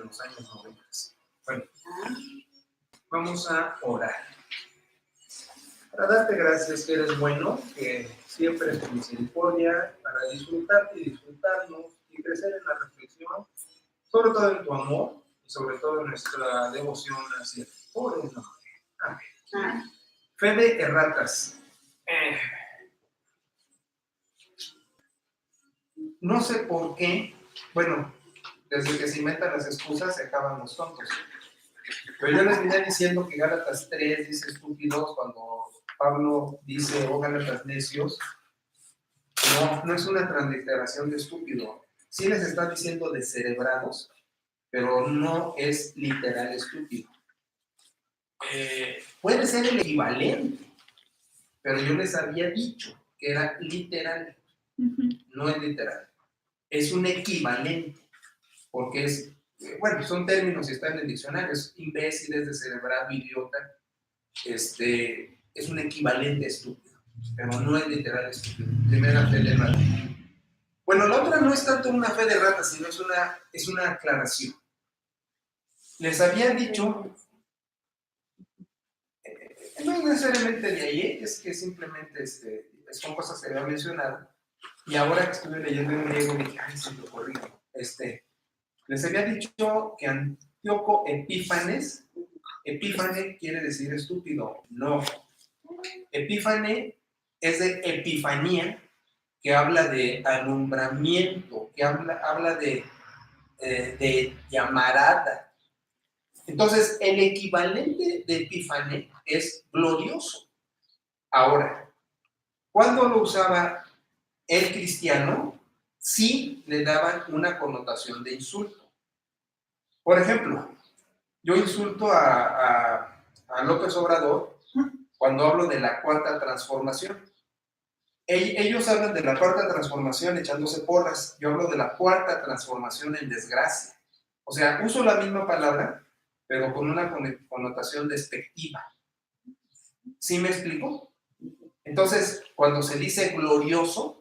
los años 90. Bueno, vamos a orar. Para darte gracias que eres bueno, que siempre es tu misericordia, para disfrutarte y disfrutarnos y crecer en la reflexión, sobre todo en tu amor y sobre todo en nuestra devoción hacia ti. Por el nombre. Amén. Fe de erratas. No sé por qué, bueno, desde que se inventan las excusas se acaban los tontos. Pero yo les venía diciendo que Gálatas 3 dice estúpidos cuando Pablo dice, oh Gálatas necios. No es una transliteración de estúpido. Sí les está diciendo descerebrados, pero no es literal estúpido. Puede ser el equivalente, pero yo les había dicho que era literal. No es literal. Es un equivalente, porque es, bueno, son términos y están en el diccionario, es imbécil, es descerebrado, idiota, es un equivalente estúpido, pero no es literal estúpido. Primera fe de rata. Bueno, la otra no es tanto una fe de rata, sino es una aclaración. Les había dicho, no necesariamente de ahí, es que simplemente son cosas que había mencionado, y ahora que estuve leyendo en griego dije, ay, se me ocurrió. Les había dicho que Antíoco Epífanes, Epífane quiere decir estúpido, no. Epífane es de epifanía, que habla de alumbramiento, que habla de llamarada. Entonces, el equivalente de Epífane es glorioso. Ahora, ¿cuándo lo usaba el cristiano? Sí le daban una connotación de insulto. Por ejemplo, yo insulto a López Obrador cuando hablo de la cuarta transformación. Ellos hablan de la cuarta transformación echándose porras. Yo hablo de la cuarta transformación en desgracia. O sea, uso la misma palabra, pero con una connotación despectiva. ¿Sí me explico? Entonces, cuando se dice glorioso,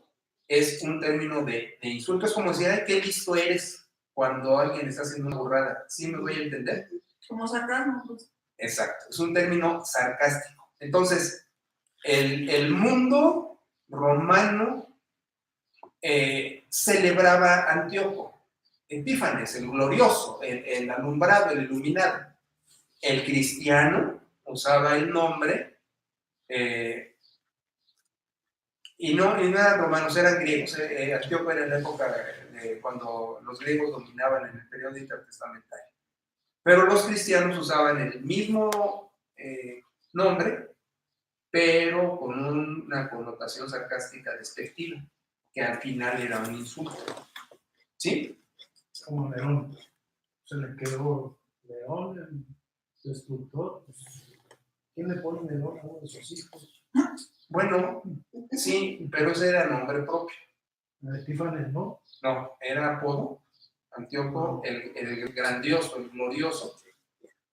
es un término de insulto. Es como decir, ay, qué listo eres cuando alguien está haciendo una burrada. ¿Sí me voy a entender? Como sarcasmo, pues. Exacto, es un término sarcástico. Entonces, el mundo romano celebraba a Antíoco, Epífanes, el glorioso, el alumbrado, el iluminado. El cristiano usaba el nombre, y no eran romanos, eran griegos. Antíoco era en la época de cuando los griegos dominaban en el periodo intertestamentario. Pero los cristianos usaban el mismo nombre, pero con una connotación sarcástica despectiva, que al final era un insulto. ¿Sí? Es como León. Se le quedó León, el destructor. ¿Quién le pone León a uno de sus hijos? Bueno, sí, pero ese era nombre propio. Epífanes, ¿no? No, era apodo. Antíoco, el grandioso, el glorioso,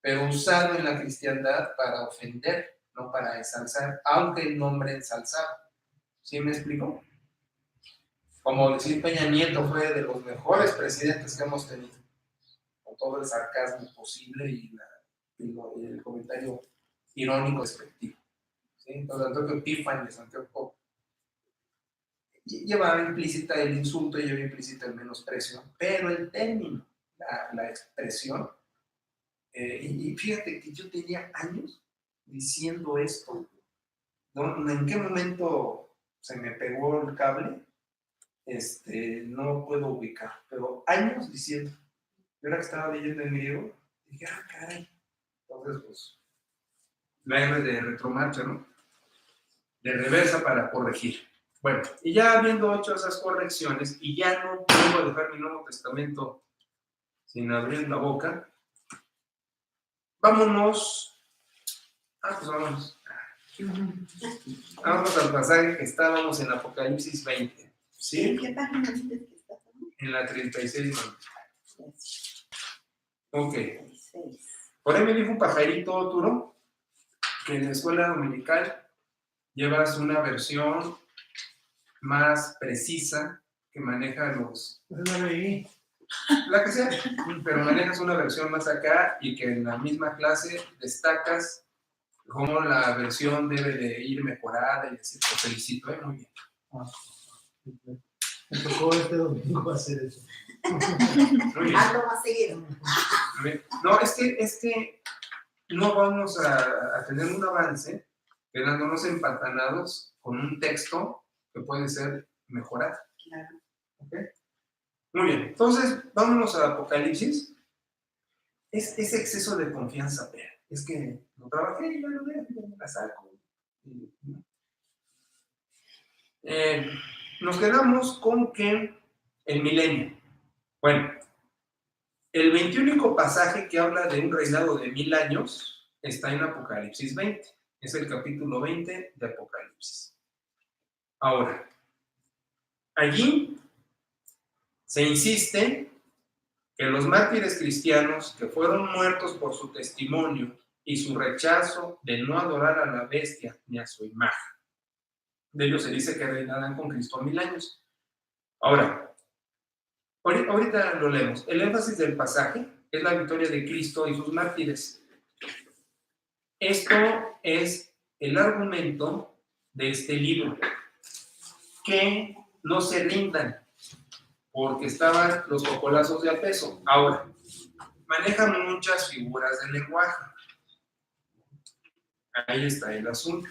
pero usado en la cristiandad para ofender, no para ensalzar, aunque el nombre ensalzaba. ¿Sí me explico? Como decir Peña Nieto fue de los mejores presidentes que hemos tenido, con todo el sarcasmo posible y el comentario irónico despectivo. ¿Sí? Entonces, Antíoco Epífanes, Antíoco llevaba implícita el insulto y llevaba implícita el menosprecio, pero el término, la expresión, y fíjate que yo tenía años diciendo esto, ¿no? ¿En qué momento se me pegó el cable? No puedo ubicar, pero años diciendo. Yo ahora que estaba leyendo en griego, dije, caray. Entonces, pues, la R de retromarcha, ¿no? De reversa para corregir. Bueno, y ya habiendo hecho esas correcciones, y ya no puedo dejar mi Nuevo Testamento sin abrir la boca, vámonos. Pues vámonos. Vamos al pasaje que estábamos en Apocalipsis 20. ¿Sí? ¿En qué página dices que está? En la 36, ¿no? Ok. 36. Por ahí me dijo un pajarito, Turo, que en la escuela dominical llevas una versión más precisa que maneja los... Pues la leí. La que sea, pero manejas una versión más acá y que en la misma clase destacas cómo la versión debe de ir mejorada y decir, te felicito, muy bien. Ah, me tocó este domingo hacer eso. Muy bien. Hazlo más seguido. Muy bien. No, es que no vamos a tener un avance quedándonos empantanados con un texto que puede ser mejorado. Claro. ¿Ok? Muy bien, entonces vámonos a Apocalipsis. Es ese exceso de confianza, pero es que lo trabajé y ya lo veo, me la saco. Nos quedamos con que el milenio. Bueno, el 21 pasaje que habla de un reinado de 1000 años está en Apocalipsis 20. Es el capítulo 20 de Apocalipsis. Ahora, allí se insiste que los mártires cristianos que fueron muertos por su testimonio y su rechazo de no adorar a la bestia ni a su imagen, de ellos se dice que reinarán con Cristo 1000 años. Ahora, ahorita lo leemos. El énfasis del pasaje es la victoria de Cristo y sus mártires. Esto es el argumento de este libro, que no se rindan, porque estaban los cocolazos de a peso. Ahora, manejan muchas figuras de lenguaje. Ahí está el asunto.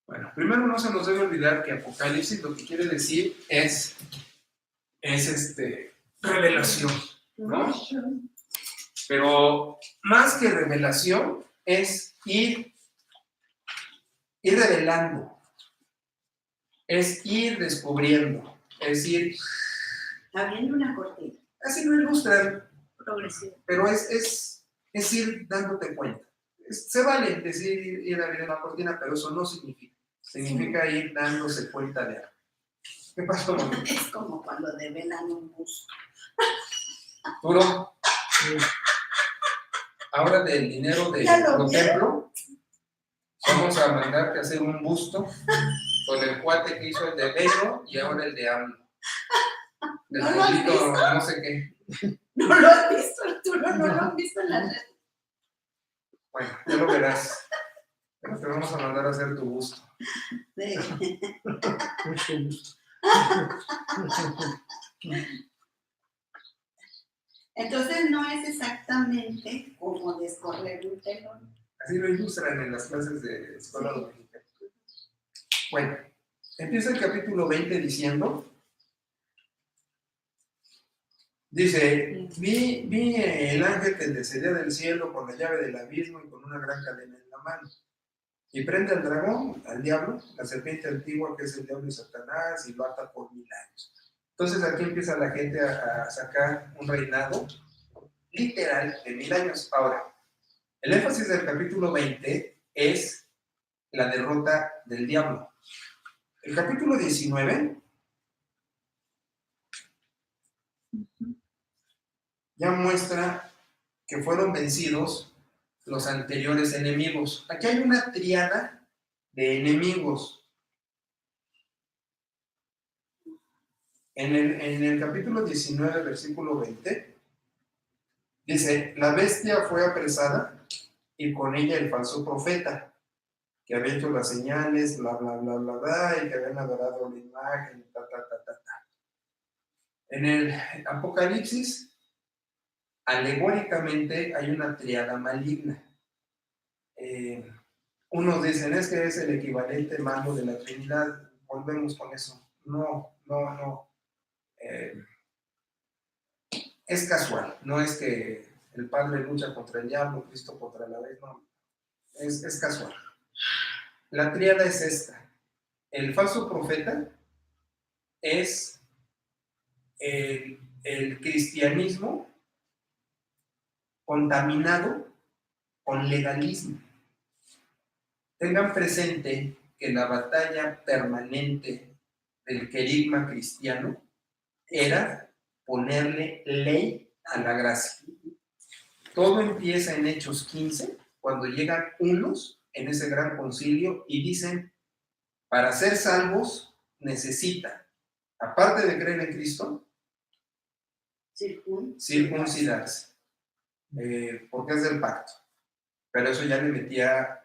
Bueno, primero no se nos debe olvidar que Apocalipsis lo que quiere decir es revelación, ¿no? Pero más que revelación es ir revelando, es ir descubriendo, es ir... Está viendo una cortina. Así lo ilustran, Progresiva. pero es ir dándote cuenta. Se vale decir ir abriendo la cortina, pero eso no significa. Significa ir dándose cuenta de algo. ¿Qué pasó? Es como cuando develan un busto. Duro. Ahora del dinero de ¿Ya lo templo, vamos a mandarte a hacer un busto con el cuate que hizo el de Bello y ahora el de AMLO. Del ¿No lo has abuelito, visto? no sé qué. No lo has visto, Arturo, no lo has visto en la red. Bueno, ya lo verás. Pero te vamos a mandar a hacer tu busto. Sí. Mucho gusto. Entonces no es exactamente como descorrer un telón. Así lo ilustran en las clases de escuela dominical. Bueno, empieza el capítulo 20 diciendo, dice, vi el ángel que descendía del cielo con la llave del abismo y con una gran cadena en la mano. Y prende al dragón, al diablo, la serpiente antigua que es el diablo y Satanás, y lo ata por 1000 años. Entonces aquí empieza la gente a sacar un reinado literal de 1000 años. Ahora, el énfasis del capítulo 20 es la derrota del diablo. El capítulo 19 ya muestra que fueron vencidos los anteriores enemigos. Aquí hay una tríada de enemigos. En el capítulo 19, versículo 20, dice, la bestia fue apresada y con ella el falso profeta, que había hecho las señales, bla, bla, bla, bla, bla, y que habían adorado la imagen, ta, ta, ta, ta, ta. En el Apocalipsis, alegóricamente hay una triada maligna. Unos dicen, es que es el equivalente malo de la Trinidad. Volvemos con eso. No. Es casual. No es que el Padre lucha contra el diablo, Cristo contra la vez. No. Es casual. La tríada es esta. El falso profeta es el cristianismo contaminado con legalismo. Tengan presente que la batalla permanente del querigma cristiano era ponerle ley a la gracia. Todo empieza en Hechos 15, cuando llegan unos en ese gran concilio y dicen, para ser salvos necesita, aparte de creer en Cristo, circuncidarse, porque es del pacto. Pero eso ya le metía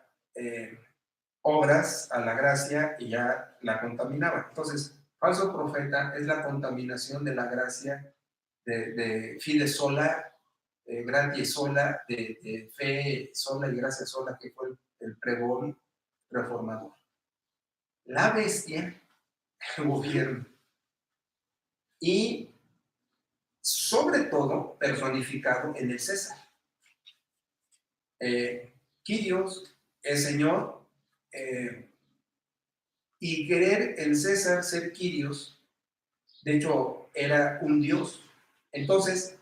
obras a la gracia y ya la contaminaba. Entonces, falso profeta es la contaminación de la gracia de fide sola, gratia sola, de fe sola y gracia sola, que fue el pregón reformador. La bestia, el gobierno, y sobre todo personificado en el César. Quirios, el Señor, y querer el César ser Quirios, de hecho, era un dios. Entonces,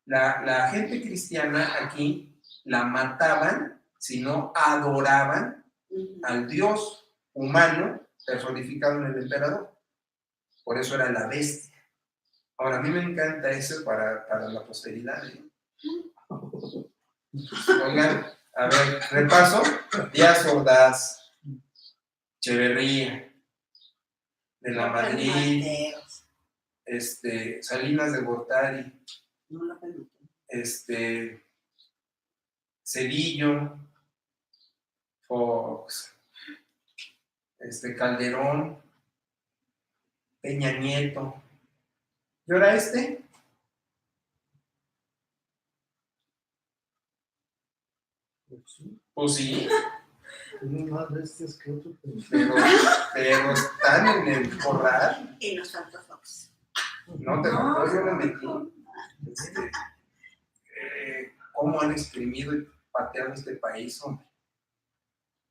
la gente cristiana aquí la mataban, sino adoraban al dios humano personificado en el emperador. Por eso era la bestia. Ahora, a mí me encanta eso para la posteridad, ¿eh? Oigan, a ver, repaso. Díaz Ordaz, Echeverría, de la Madrid, Salinas de Gortari, Cedillo, Fox, Calderón, Peña Nieto. ¿Y ahora este? Pues sí, Tienen más bestias que otros, pero están en el corral. Y nos faltó Fox. No, te faltó, yo lo metí. ¿Cómo han exprimido y pateado este país, hombre?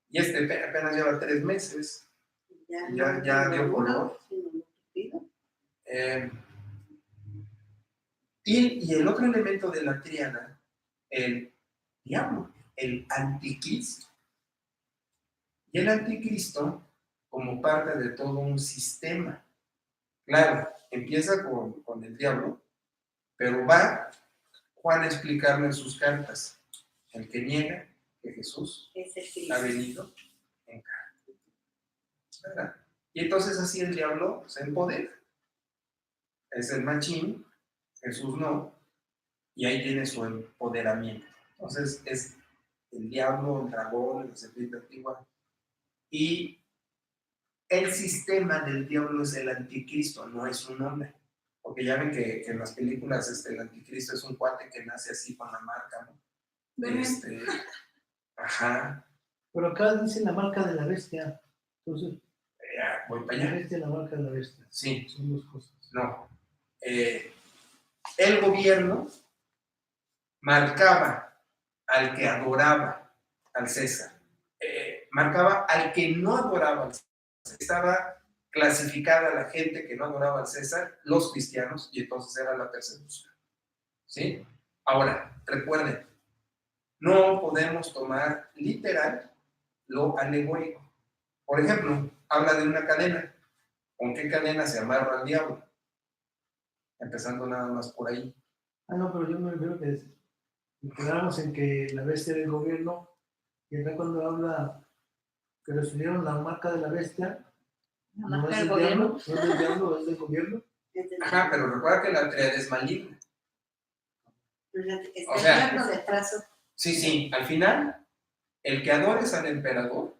Y apenas lleva 3 meses. Ya dio color. Y el otro elemento de la tríada, el diablo, el anticristo. Y el anticristo como parte de todo un sistema. Claro, empieza con el diablo, pero va Juan a explicarlo en sus cartas. El que niega que Jesús ha venido en carne. ¿Verdad? Y entonces así el diablo se empodera. Es el machín, Jesús no, y ahí tiene su empoderamiento. Entonces es el diablo, el dragón, la serpiente antigua. Y el sistema del diablo es el anticristo, no es un hombre. Porque ya ven que en las películas el anticristo es un cuate que nace así con la marca, ¿no? Ajá. Pero acá dice la marca de la bestia. Entonces, Voy para la allá. bestia y la marca de la bestia. Sí. Son dos cosas. No. El gobierno marcaba al que adoraba al César. Marcaba al que no adoraba al César. Estaba clasificada la gente que no adoraba al César, los cristianos, y entonces era la persecución. ¿Sí? Ahora, recuerden, no podemos tomar literal lo alegórico. Por ejemplo, habla de una cadena. ¿Con qué cadena se amarra al diablo? Empezando nada más por ahí. No, pero yo me refiero que quedamos en que la bestia del gobierno, y acá cuando habla que recibieron la marca de la bestia, no es del diablo, no es del diablo, es del gobierno. Ajá, pero recuerda que la triada es maligna. Está O sea, hablando de trazo. Sí, al final, el que adores al emperador,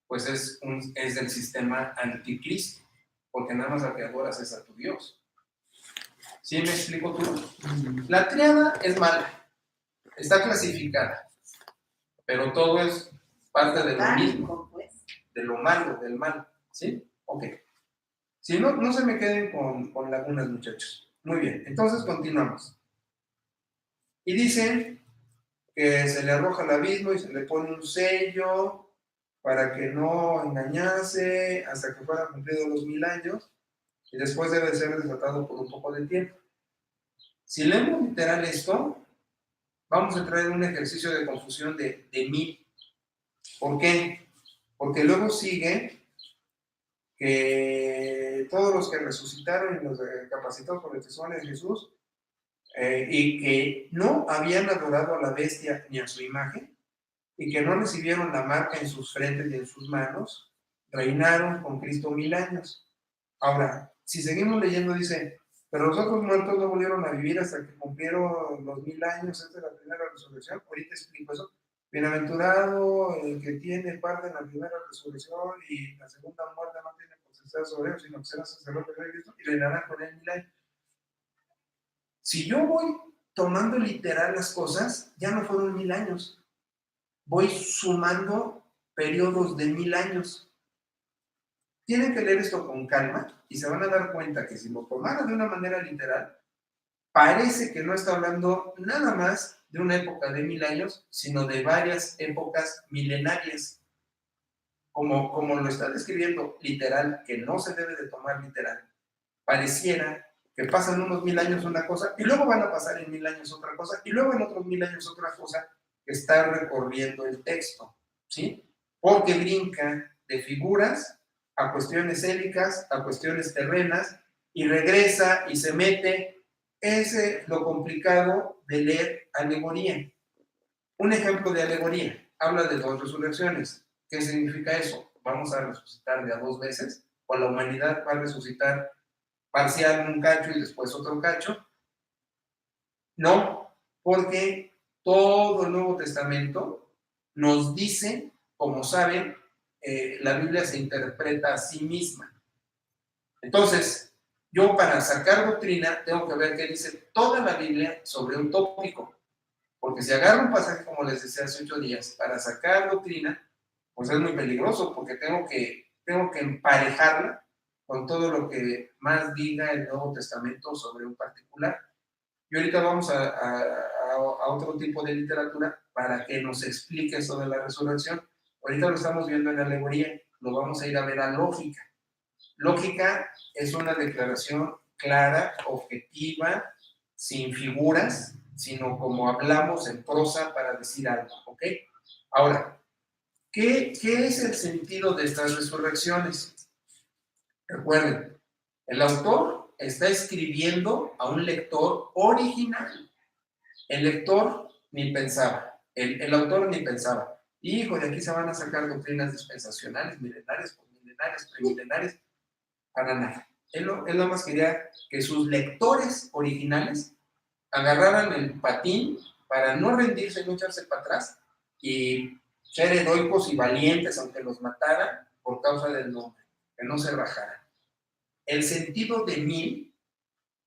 pues es del sistema anticristo, porque nada más al que adoras es a tu Dios. ¿Sí me explico tú? La tríada es mala, está clasificada, pero todo es parte de lo mismo, de lo malo, del mal. ¿Sí? Ok. Si no, no se me queden con lagunas, muchachos. Muy bien, entonces continuamos. Y dicen que se le arroja al abismo y se le pone un sello para que no engañase hasta que fueran cumplidos los 1000 años, y después debe ser desatado por un poco de tiempo. Si leemos literal esto, vamos a entrar en un ejercicio de confusión de 1000. ¿Por qué? Porque luego sigue que todos los que resucitaron y los capacitados por el testimonio de Jesús, y que no habían adorado a la bestia ni a su imagen, y que no recibieron la marca en sus frentes ni en sus manos, reinaron con Cristo 1000 años. Ahora, si seguimos leyendo, dice, pero los otros muertos no volvieron a vivir hasta que cumplieron los 1000 años antes de la primera resurrección. Ahorita explico eso. Bienaventurado el que tiene parte en la primera resurrección y la segunda muerte no tiene potestad sobre él, sino que será sacerdote de Cristo y reinará con él 1000 años. Si yo voy tomando literal las cosas, ya no fueron 1000 años. Voy sumando periodos de 1000 años. Tienen que leer esto con calma y se van a dar cuenta que si lo tomaran de una manera literal, parece que no está hablando nada más de una época de 1000 años, sino de varias épocas milenarias. Como lo está describiendo literal, que no se debe de tomar literal, pareciera que pasan unos 1000 años una cosa y luego van a pasar en 1000 años otra cosa y luego en otros 1000 años otra cosa que está recorriendo el texto, ¿sí? Porque brinca de figuras a cuestiones hélicas, a cuestiones terrenas y regresa y se mete. Es lo complicado de leer alegoría. Un ejemplo de alegoría, habla de 2 resurrecciones. ¿Qué significa eso? Vamos a resucitar de a 2 veces, o la humanidad va a resucitar parcial un cacho y después otro cacho. No, porque todo el Nuevo Testamento nos dice, como saben, la Biblia se interpreta a sí misma. Entonces, yo para sacar doctrina tengo que ver qué dice toda la Biblia sobre un tópico. Porque si agarro un pasaje, como les decía hace 8 días, para sacar doctrina, pues es muy peligroso, porque tengo que emparejarla con todo lo que más diga el Nuevo Testamento sobre un particular. Y ahorita vamos a otro tipo de literatura para que nos explique eso de la resurrección. Ahorita lo estamos viendo en alegoría, lo vamos a ir a ver a lógica. Lógica es una declaración clara, objetiva, sin figuras, sino como hablamos en prosa para decir algo, ¿ok? Ahora, ¿qué es el sentido de estas resurrecciones? Recuerden, el autor está escribiendo a un lector original. El lector ni pensaba, el autor ni pensaba. Hijo, de aquí se van a sacar doctrinas dispensacionales, milenarias, postmilenarias, premilenarias, para nada. Él nada más quería que sus lectores originales agarraran el patín para no rendirse, no echarse para atrás y ser heroicos y valientes aunque los mataran por causa del nombre, que no se rajaran. El sentido de 1000,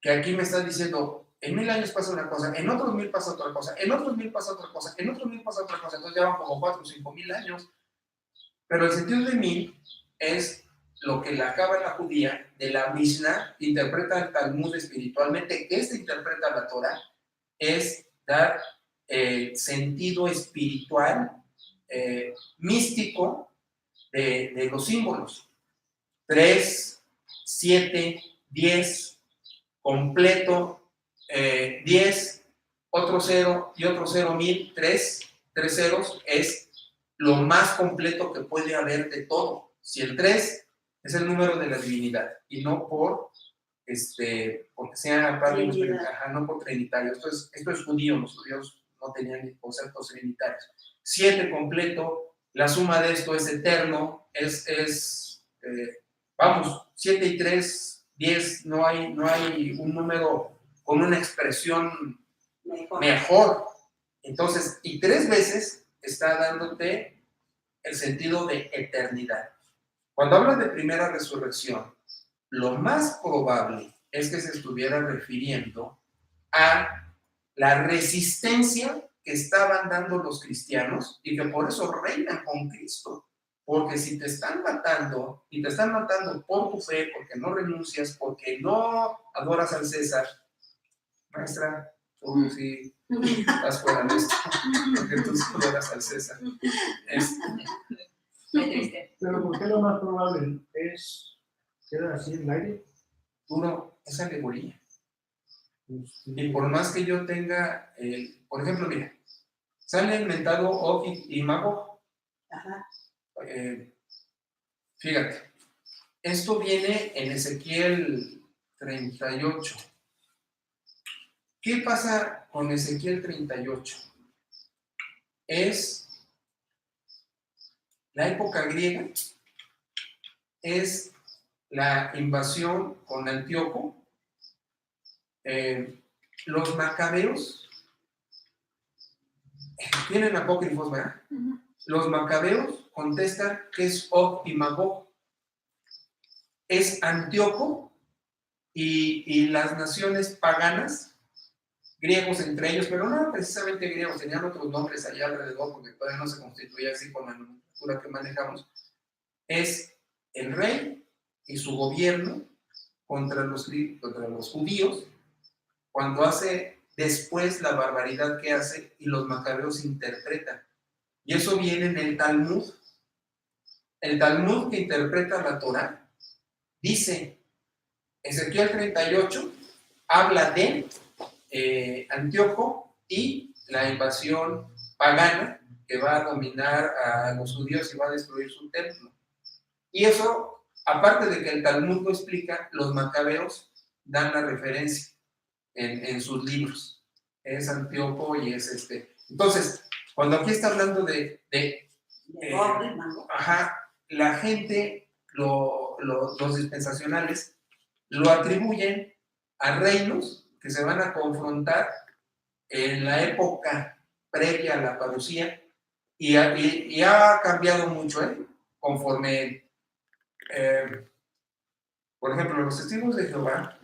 que aquí me está diciendo, en 1000 años pasa una cosa, en otros 1000 pasa otra cosa, en otros 1000 pasa otra cosa, en otros 1000 pasa otra cosa, entonces ya van como 4 o 5 mil años. Pero el sentido de 1000 es lo que la cábala judía de la Mishnah interpreta el Talmud espiritualmente, que este interpreta la Torah, es dar sentido espiritual, místico de los símbolos. 3, 7, 10, completo, 10, otro 0 y otro 0, 1000, 3 ceros es lo más completo que puede haber de todo. Si el 3 es el número de la divinidad y no porque sea padre, no por trinitario. Esto es judío, los judíos no tenían conceptos trinitarios. 7 completo, la suma de esto es eterno, vamos, 7 y 3, 10, no hay un número con una expresión mejor. Entonces, y 3 veces está dándote el sentido de eternidad. Cuando habla de primera resurrección, lo más probable es que se estuviera refiriendo a la resistencia que estaban dando los cristianos y que por eso reinan con Cristo. Porque si te están matando, y te están matando por tu fe, porque no renuncias, porque no adoras al César, maestra, tú sí estás fuera de esto, porque tú sí adoras al César. Pero ¿por qué lo más probable es quedar así en el aire? Uno, es alegoría. Y por más que yo tenga, por ejemplo, mira, sale el mentado Og y Magog. Ajá. Fíjate, esto viene en Ezequiel 38. ¿Qué pasa con Ezequiel 38? Es la época griega es la invasión con Antíoco. Los macabeos tienen apócrifos, ¿verdad? Ujú. Los macabeos contestan que es Og y Magog. Es Antíoco y las naciones paganas, griegos entre ellos, pero no precisamente griegos, tenían otros nombres allá alrededor porque todavía no se constituía así con la nomenclatura que manejamos. Es el rey y su gobierno contra los judíos, cuando hace después la barbaridad que hace y los macabeos interpretan. Y eso viene en el Talmud. El Talmud que interpreta la Torá dice, Ezequiel 38 habla de Antíoco y la invasión pagana que va a dominar a los judíos y va a destruir su templo. Y eso, aparte de que el Talmud lo explica, los macabeos dan la referencia en sus libros. Es Antíoco y es este. Entonces, cuando aquí está hablando de Gog y Magog. la gente, los dispensacionales, lo atribuyen a reinos que se van a confrontar en la época previa a la parucía y ha cambiado mucho, conforme, por ejemplo, los testigos de Jehová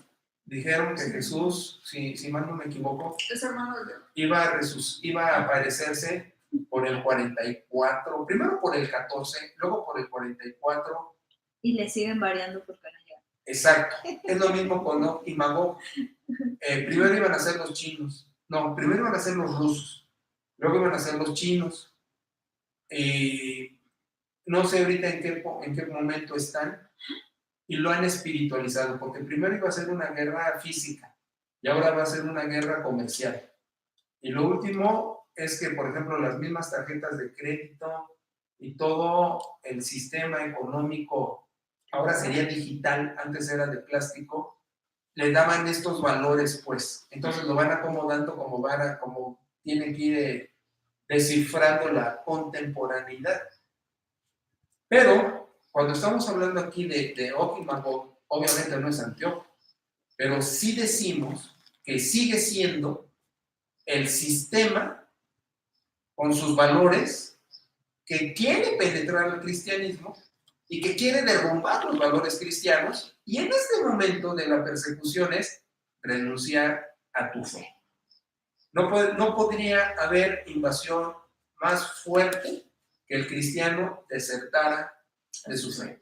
dijeron que Jesús, si mal no me equivoco, Es hermano de Dios. iba a aparecerse por el 44, primero por el 14, luego por el 44. Y le siguen variando porque no llega. Exacto, es lo mismo con Og y Magog. Primero iban a ser los chinos, no, primero iban a ser los rusos, luego iban a ser los chinos. No sé ahorita en qué momento están y lo han espiritualizado, porque primero iba a ser una guerra física y ahora va a ser una guerra comercial. Y lo último es que, por ejemplo, las mismas tarjetas de crédito y todo el sistema económico, ahora sería digital, antes era de plástico, le daban estos valores, pues. Entonces lo van acomodando como tienen que ir descifrando la contemporaneidad. Pero, cuando estamos hablando aquí de Og y Magog, obviamente no es Antíoco, pero sí decimos que sigue siendo el sistema con sus valores que quiere penetrar al cristianismo y que quiere derrumbar los valores cristianos, y en este momento de la persecución es renunciar a tu fe. No podría haber invasión más fuerte que el cristiano desertara de su fe.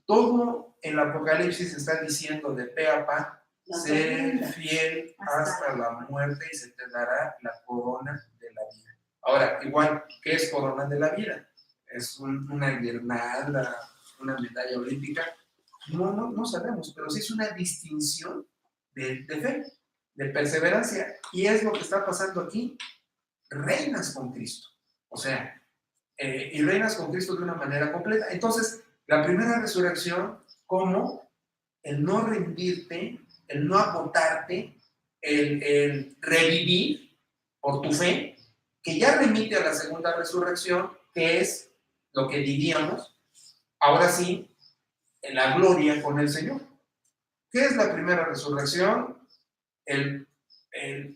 Todo el Apocalipsis está diciendo de pe a pa, sé fiel hasta la muerte y se te dará la corona de la vida. Ahora, igual, ¿qué es corona de la vida? ¿Es una guirnalda, una medalla olímpica? No sabemos, pero sí es una distinción de fe, de perseverancia, y es lo que está pasando aquí. Reinas con Cristo, o sea, y reinas con Cristo de una manera completa. Entonces, la primera resurrección, como el no rendirte, el no agotarte, el revivir por tu fe, que ya remite a la segunda resurrección, que es lo que diríamos, ahora sí, en la gloria con el Señor. ¿Qué es la primera resurrección? El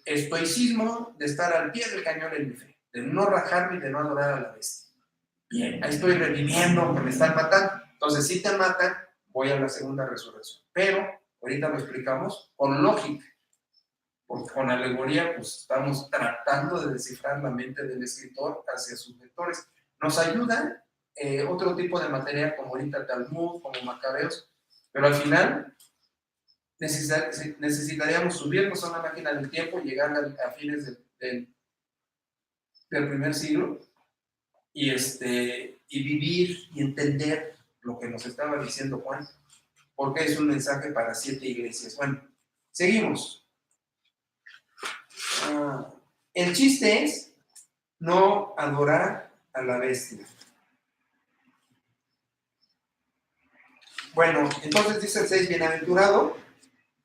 estoicismo de estar al pie del cañón en mi fe, de no rajarme y de no adorar a la bestia. Bien, ahí estoy reviviendo, me están matando. Entonces, si te matan, voy a la segunda resurrección. Pero, ahorita lo explicamos con lógica, porque con alegoría, pues estamos tratando de descifrar la mente del escritor hacia sus lectores. Nos ayuda otro tipo de material, como ahorita Talmud, como Macabeos, pero al final necesitaríamos subirnos a una máquina del tiempo, llegar a fines del primer siglo y vivir y entender lo que nos estaba diciendo Juan, porque es un mensaje para 7 iglesias. Bueno, seguimos. El chiste es no adorar a la bestia. Bueno, entonces dice el 6, bienaventurado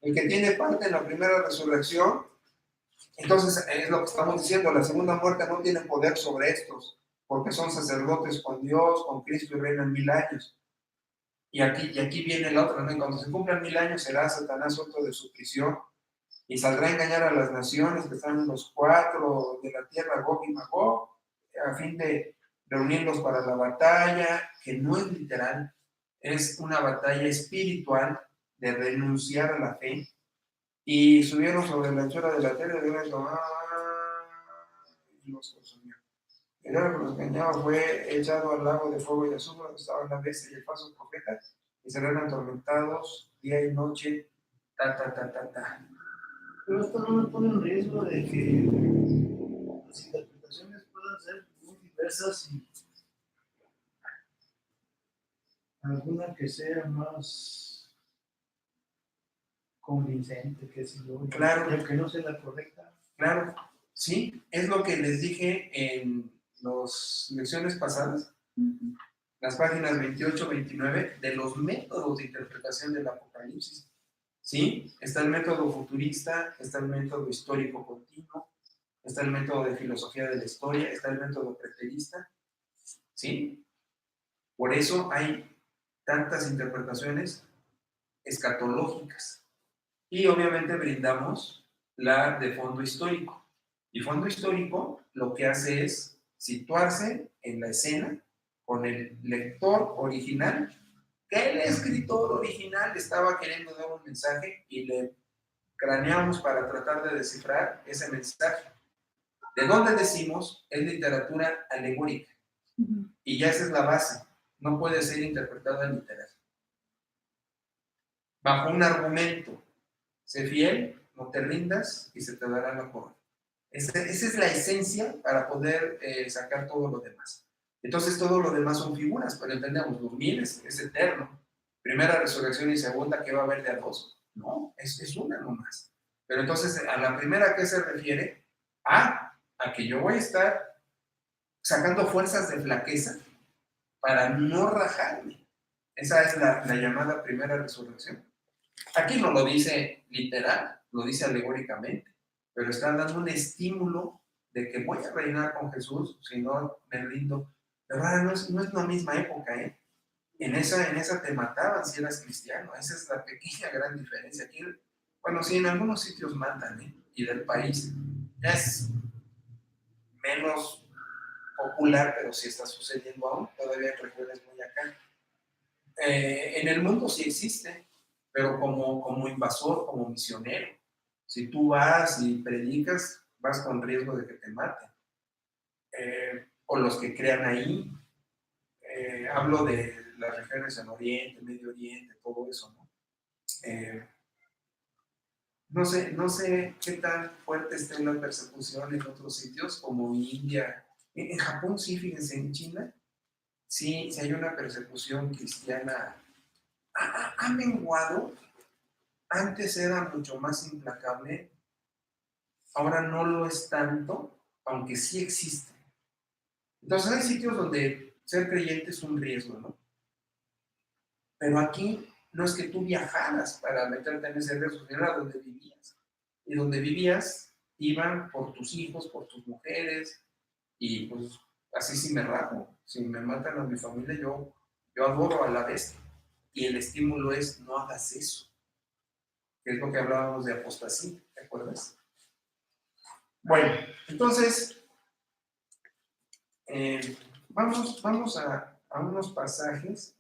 el que tiene parte en la primera resurrección. Entonces es lo que estamos diciendo, la segunda muerte no tiene poder sobre estos, porque son sacerdotes con Dios, con Cristo y reinan 1000 años. Y aquí viene la otra, ¿no? Cuando se cumplan 1000 años será Satanás suelto de su prisión y saldrá a engañar a las naciones que están en los 4 de la tierra, Gog y Magog, a fin de reunirlos para la batalla, que no es literal, es una batalla espiritual de renunciar a la fe. Y subieron sobre la anchura de la tierra y los consumió. El hombre que los engañaba fue echado al lago de fuego y azufre donde estaban la bestia y el falso profeta, y serán atormentados día y noche, ta. Pero esto no me pone en riesgo de que las interpretaciones puedan ser muy diversas y alguna que sea más convincente, que si yo, Claro. y aunque no sea la correcta. Claro, sí, es lo que les dije en las lecciones pasadas, las páginas 28, 29, de los métodos de interpretación del Apocalipsis. ¿Sí? Está el método futurista, está el método histórico continuo, está el método de filosofía de la historia, está el método preterista. ¿Sí? Por eso hay tantas interpretaciones escatológicas. Y obviamente brindamos la de fondo histórico. Y fondo histórico lo que hace es situarse en la escena con el lector original, que el escritor original estaba queriendo dar un mensaje y le craneamos para tratar de descifrar ese mensaje. ¿De dónde decimos? Es literatura alegórica. Y ya esa es la base. No puede ser interpretada literal. Bajo un argumento. Sé fiel, no te rindas y se te dará la corona. Esa es la esencia para poder sacar todo lo demás. Entonces todo lo demás son figuras, pero entendemos, los 1000 es eterno. Primera resurrección y segunda, ¿qué va a haber de a dos? No, es una nomás. Pero entonces a la primera, ¿qué se refiere? A que yo voy a estar sacando fuerzas de flaqueza para no rajarme. Esa es la llamada primera resurrección. Aquí no lo dice literal, lo dice alegóricamente, pero está dando un estímulo de que voy a reinar con Jesús, si no me rindo. Pero ahora no es la misma época, ¿eh? En esa te mataban si eras cristiano, esa es la pequeña gran diferencia. Aquí, bueno, sí, en algunos sitios matan, ¿eh? Y del país es menos popular, pero sí está sucediendo aún, todavía hay regiones muy acá. En el mundo sí existe, pero como invasor, como misionero. Si tú vas y predicas, vas con riesgo de que te maten. O los que crean ahí. Hablo de las regiones en Oriente, Medio Oriente, todo eso, ¿no? No sé qué tan fuerte esté la persecución en otros sitios, como India. En Japón sí, fíjense, en China, sí hay una persecución cristiana. Ha menguado. Antes era mucho más implacable, ahora no lo es tanto, aunque sí existe. Entonces hay sitios donde ser creyente es un riesgo, ¿no? Pero aquí no es que tú viajaras para meterte en ese riesgo, sino era donde vivías. Y donde vivías iban por tus hijos, por tus mujeres, y pues así si me rajo, si me matan a mi familia, yo adoro a la bestia. Y el estímulo es no hagas eso, que es lo que hablábamos de apostasía, ¿te acuerdas? Bueno, entonces, vamos a unos pasajes.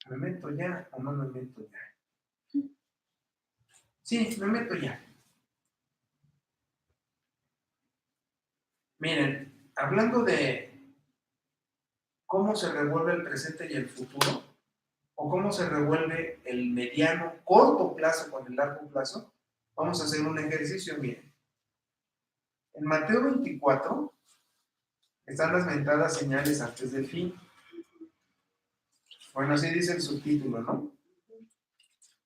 ¿Me meto ya o no me meto ya? Sí, me meto ya. Miren, hablando de cómo se revuelve el presente y el futuro, o cómo se revuelve el mediano, corto plazo con el largo plazo, vamos a hacer un ejercicio, miren. En Mateo 24 están las mentadas señales antes del fin. Bueno, así dice el subtítulo, ¿no?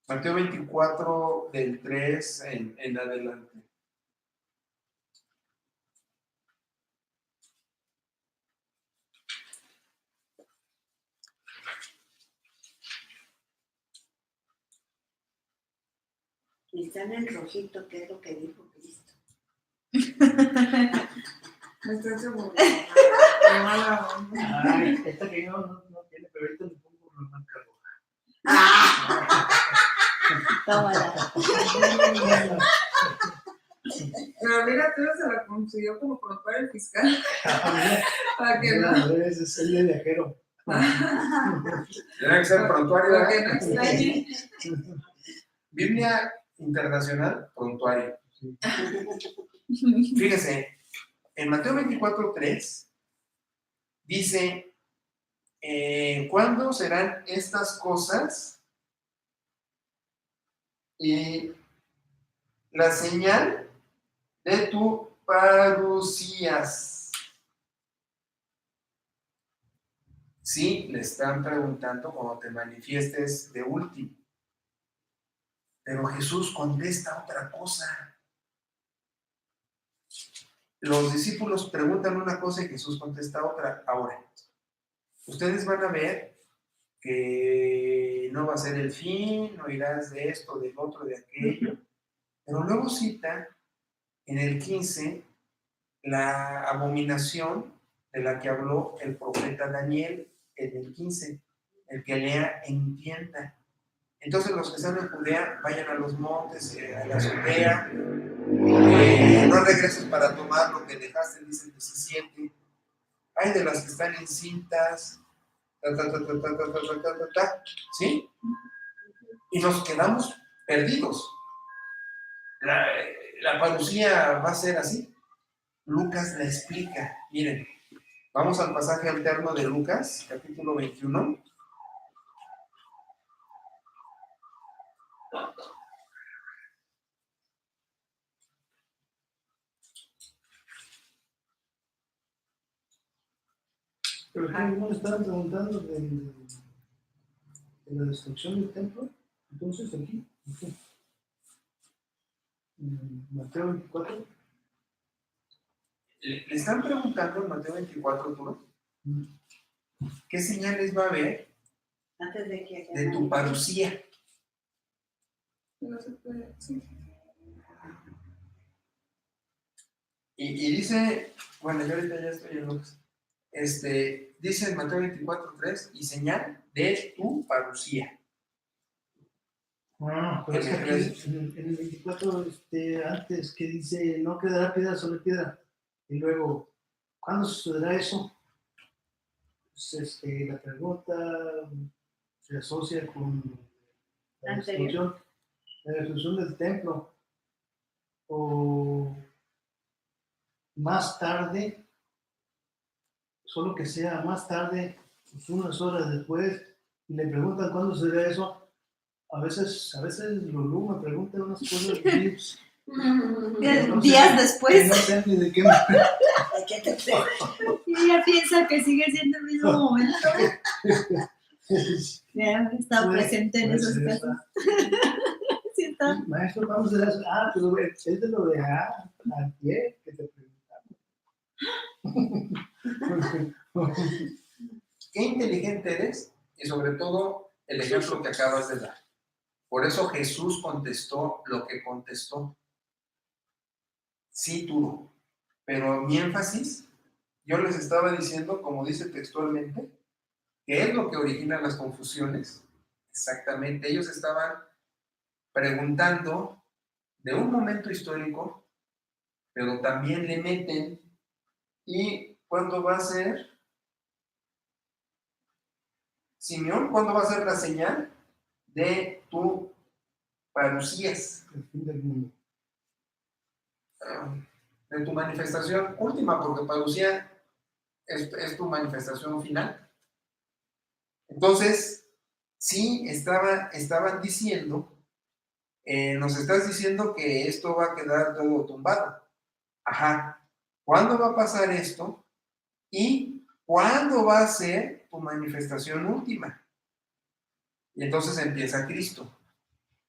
Mateo 24, del 3 en adelante. Y está en el rojito, que es lo que dijo Cristo. No estoy seguro. Qué mala onda. Ay, esta que no tiene, pero ahorita le pongo una marca roja. Tómala. Pero mira, tú se la consiguió como prontuario el fiscal. Para que no. Ese es el de viajero. Tiene que ser prontuario. Para que no extrañe. Biblia Internacional, prontuario. Fíjese, en Mateo 24:3 dice, ¿cuándo serán estas cosas? Y la señal de tu parucías. Sí, le están preguntando cuando te manifiestes de último. Pero Jesús contesta otra cosa. Los discípulos preguntan una cosa y Jesús contesta otra. Ahora, ustedes van a ver que no va a ser el fin, no irás de esto, del otro, de aquello. Pero luego cita en el 15 la abominación de la que habló el profeta Daniel en el 15. El que lea entienda. Entonces los que están en Judea vayan a los montes, a la azotea, no regreses para tomar lo que dejaste, dice el 17. Hay de las que están encintas, ¿sí? Y nos quedamos perdidos. La parucía va a ser así. Lucas la explica. Miren, vamos al pasaje alterno de Lucas, capítulo 21. Pero ¿qué no estaban preguntando de la destrucción del templo? Entonces aquí, Mateo 24. Le están preguntando en Mateo 24, Arturo, ¿qué señales va a haber Antes de que de tu parucía? No se puede, sí. Y dice, bueno, yo ahorita ya estoy en Lucas. Dice en Mateo 24:3, y señal de tu parucía. Pero es que aquí en el 24, antes que dice, no quedará piedra sobre piedra. Y luego, ¿cuándo sucederá eso? Pues, la pregunta se asocia con la destrucción del templo. O más tarde, solo que sea más tarde, pues unas horas después, y le preguntan cuándo será eso. A veces Lulú me pregunta unas cosas Días después. no sé ni de qué Y ella piensa que sigue siendo el mismo momento. Ya está presente en esos casos. Sí está. Maestro, ¿cuándo será eso? Pero es de lo de ayer que te preguntamos. Qué inteligente eres y sobre todo el ejemplo que acabas de dar. Por eso Jesús contestó lo que contestó. Sí, duro. Pero mi énfasis, yo les estaba diciendo, como dice textualmente, que es lo que origina las confusiones. Exactamente. Ellos estaban preguntando de un momento histórico, pero también le meten, ¿y cuándo va a ser? Simeón, ¿cuándo va a ser la señal de tu parucías? El fin del mundo. De tu manifestación última, porque parucía es tu manifestación final. Entonces, sí, estaban diciendo, nos estás diciendo que esto va a quedar todo tumbado. Ajá, ¿cuándo va a pasar esto? ¿Y cuándo va a ser tu manifestación última? Y entonces empieza Cristo.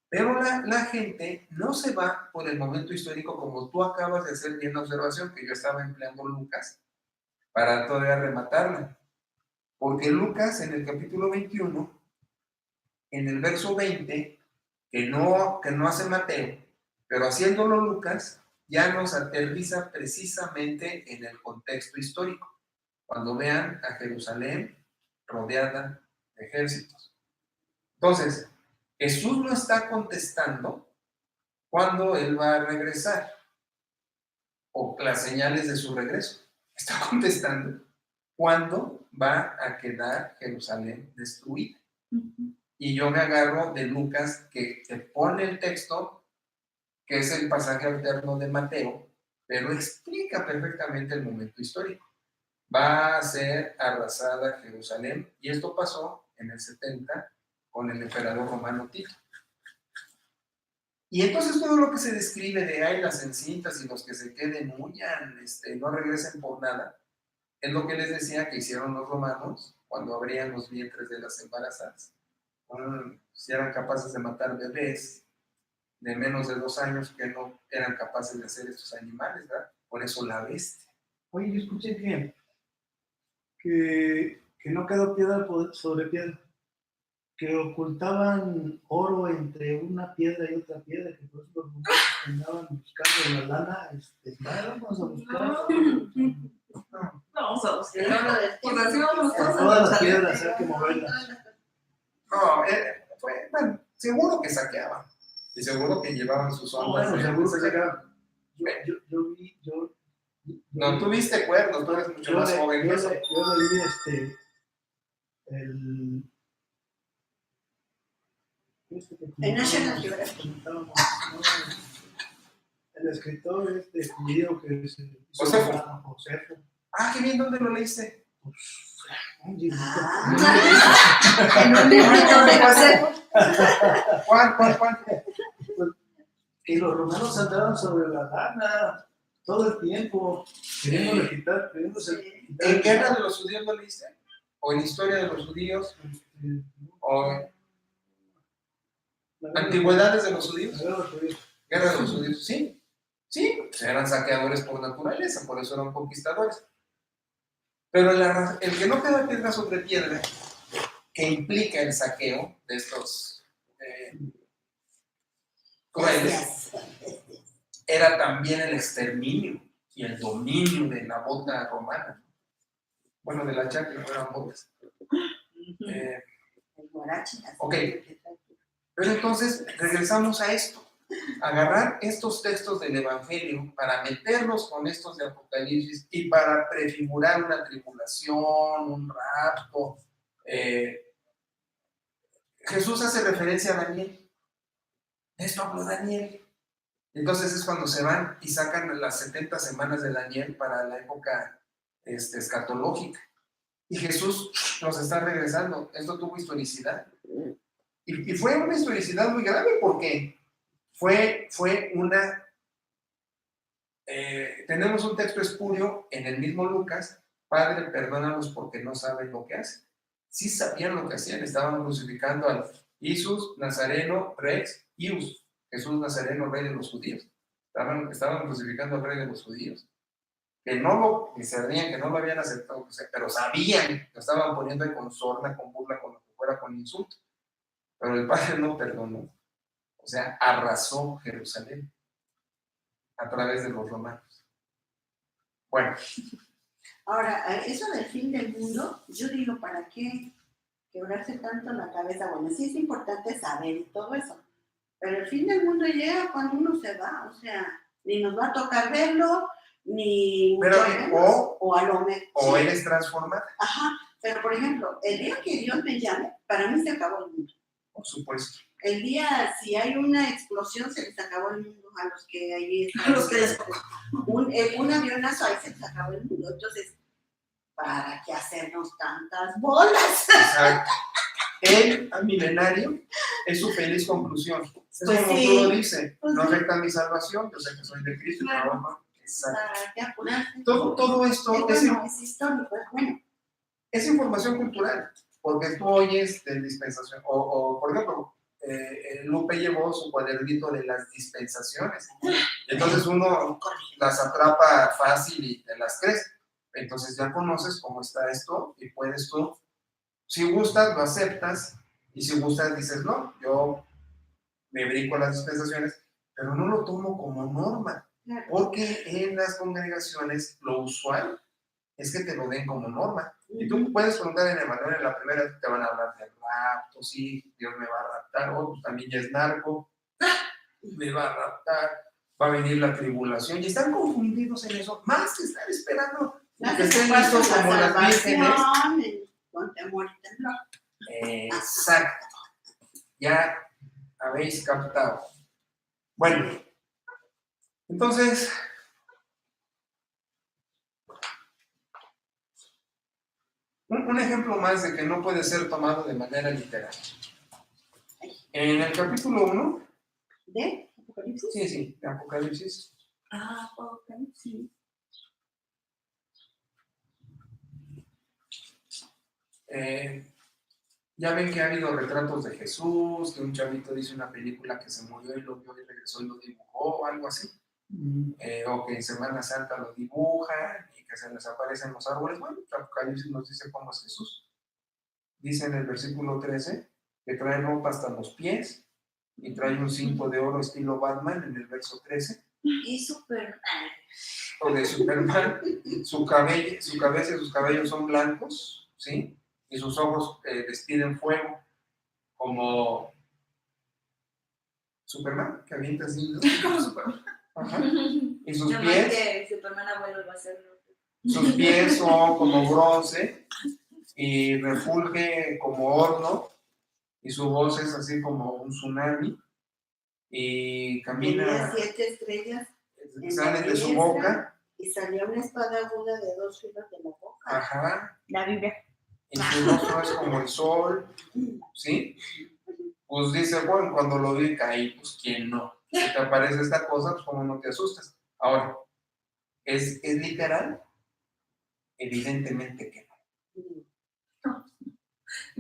Pero la gente no se va por el momento histórico como tú acabas de hacer bien la observación, que yo estaba empleando Lucas para todavía rematarla. Porque Lucas en el capítulo 21, en el verso 20, que no hace Mateo, pero haciéndolo Lucas, ya nos aterriza precisamente en el contexto histórico. Cuando vean a Jerusalén rodeada de ejércitos. Entonces, Jesús no está contestando cuándo Él va a regresar o las señales de su regreso. Está contestando cuándo va a quedar Jerusalén destruida. Y yo me agarro de Lucas, que te pone el texto, que es el pasaje alterno de Mateo, pero explica perfectamente el momento histórico. Va a ser arrasada Jerusalén, y esto pasó en el 70 con el emperador romano Tito. Y entonces todo lo que se describe de ay, las encintas y los que se queden huyan, no regresen por nada, es lo que les decía que hicieron los romanos cuando abrían los vientres de las embarazadas. Si eran capaces de matar bebés de menos de 2 años que no eran capaces de hacer estos animales, ¿verdad? Por eso la bestia. Oye, yo escuché que no quedó piedra sobre piedra, que ocultaban oro entre una piedra y otra piedra, que por eso los muchachos andaban buscando la lana, vamos a buscar. No, vamos a buscar. El oro del Pues así vamos todos a Todas las buscar. piedras hay que moverlas. No, bueno, seguro que saqueaban. Y seguro que llevaban sus ondas. Bueno, seguro que sacaban. Yo No, tú viste cuernos, tú eres mucho más joven que eso. Yo leí el En National Geographic. El escritor judío que se hizo Josefo. Josefo. Ah, qué bien, ¿dónde lo leíste? Un librito. En un librito de José. ¿Cuál? Que los romanos andaban sobre la lana todo el tiempo, queriéndose quitar. ¿En Guerra de los Judíos lo leíste? ¿O en Historia de los Judíos? ¿O en Antigüedades de los Judíos? Guerra de los Judíos, sí. Sí, pues eran saqueadores por naturaleza, por eso eran conquistadores. Pero el que no queda piedra sobre piedra, que implica el saqueo de estos crueles, era también el exterminio y el dominio de la bota romana. Bueno, de la chancla, no eran botas. Ok, pero entonces regresamos a esto. Agarrar estos textos del Evangelio para meterlos con estos de Apocalipsis y para prefigurar una tribulación, un rapto. Jesús hace referencia a Daniel. De esto habló Daniel. Entonces es cuando se van y sacan las 70 semanas de Daniel para la época escatológica. Y Jesús nos está regresando. Esto tuvo historicidad. Y fue una historicidad muy grave porque fue una... tenemos un texto espurio en el mismo Lucas: Padre, perdónalos porque no saben lo que hacen. Sí sabían lo que hacían, estaban crucificando al Jesús Nazareno Rex Ius, Jesús Nazareno, rey de los judíos. Estaban crucificando al rey de los judíos. Que sabían que no lo habían aceptado, pero sabían, lo estaban poniendo con sorna, con burla, con lo que fuera, con insulto. Pero el Padre no perdonó. O sea, arrasó Jerusalén a través de los romanos. Bueno. Ahora, eso del fin del mundo, yo digo, ¿para qué quebrarse tanto la cabeza? Bueno, sí es importante saber y todo eso, pero el fin del mundo llega cuando uno se va, o sea, ni nos va a tocar verlo, ni Pero, menos, o a lo mejor. O sí. eres transformada. Ajá, pero por ejemplo, el día que Dios me llame, para mí se acabó el mundo. Por supuesto. El día, si hay una explosión, se les acabó el mundo a los que ahí están. A los que les... un avionazo, ahí se les acabó el mundo. Entonces, ¿para qué hacernos tantas bolas? Exacto. El milenario es su feliz conclusión. Es Pues como sí. tú lo dices, Pues no sí. afecta mi salvación, yo sé que soy de Cristo. Claro. No. Exacto. ¿Para qué apurarse? Todo esto Es histórico, es bueno. es información cultural, porque tú oyes de dispensación, o por ejemplo, Lupe llevó su cuadernito de las dispensaciones, entonces uno las atrapa fácil y te las crees, entonces ya conoces cómo está esto y puedes tú, si gustas, lo aceptas, y si gustas, dices, no, yo me brinco las dispensaciones, pero no lo tomo como norma, Claro. porque en las congregaciones lo usual es que te lo den como norma. Y tú puedes preguntar en Emanuel, en la primera te van a hablar de rapto, sí, Dios me va a raptar, o pues también ya es narco, me va a raptar, va a venir la tribulación, y están confundidos en eso, más que estar esperando que estén listos como las vírgenes. Con temor y temblor. Exacto, ya habéis captado. Bueno, entonces, un ejemplo más de que no puede ser tomado de manera literal. En el capítulo 1, ¿De Apocalipsis? sí, de Apocalipsis, Apocalipsis. ya ven que ha habido retratos de Jesús, que un chavito dice una película que se murió y lo vio y regresó y lo dibujó, algo así. O que en Semana Santa lo dibujan y que se les aparecen los árboles. Bueno, Apocalipsis nos dice cómo es Jesús. Dice en el versículo 13 que trae ropa hasta los pies y trae un cinto de oro estilo Batman en el verso 13. Y Superman. O de Superman, su cabeza y sus cabellos son blancos, ¿sí? Y sus ojos despiden fuego, como Superman, que avienta así, ¿no? Como Superman. Ajá. Y sus No más pies, que Superman abuelo va a ser. sus pies son como bronce y refulge como horno, y su voz es así como un tsunami, y Tenía camina, 7 estrellas salen de su boca, y salió una espada aguda de 2 filos de la boca. ajá, La Biblia. y su rostro es como el sol, ¿sí? Pues dice, bueno, cuando lo vi caí, pues ¿quién no? Si te aparece esta cosa, pues ¿cómo no te asustas? Ahora, ¿es literal? Evidentemente que no.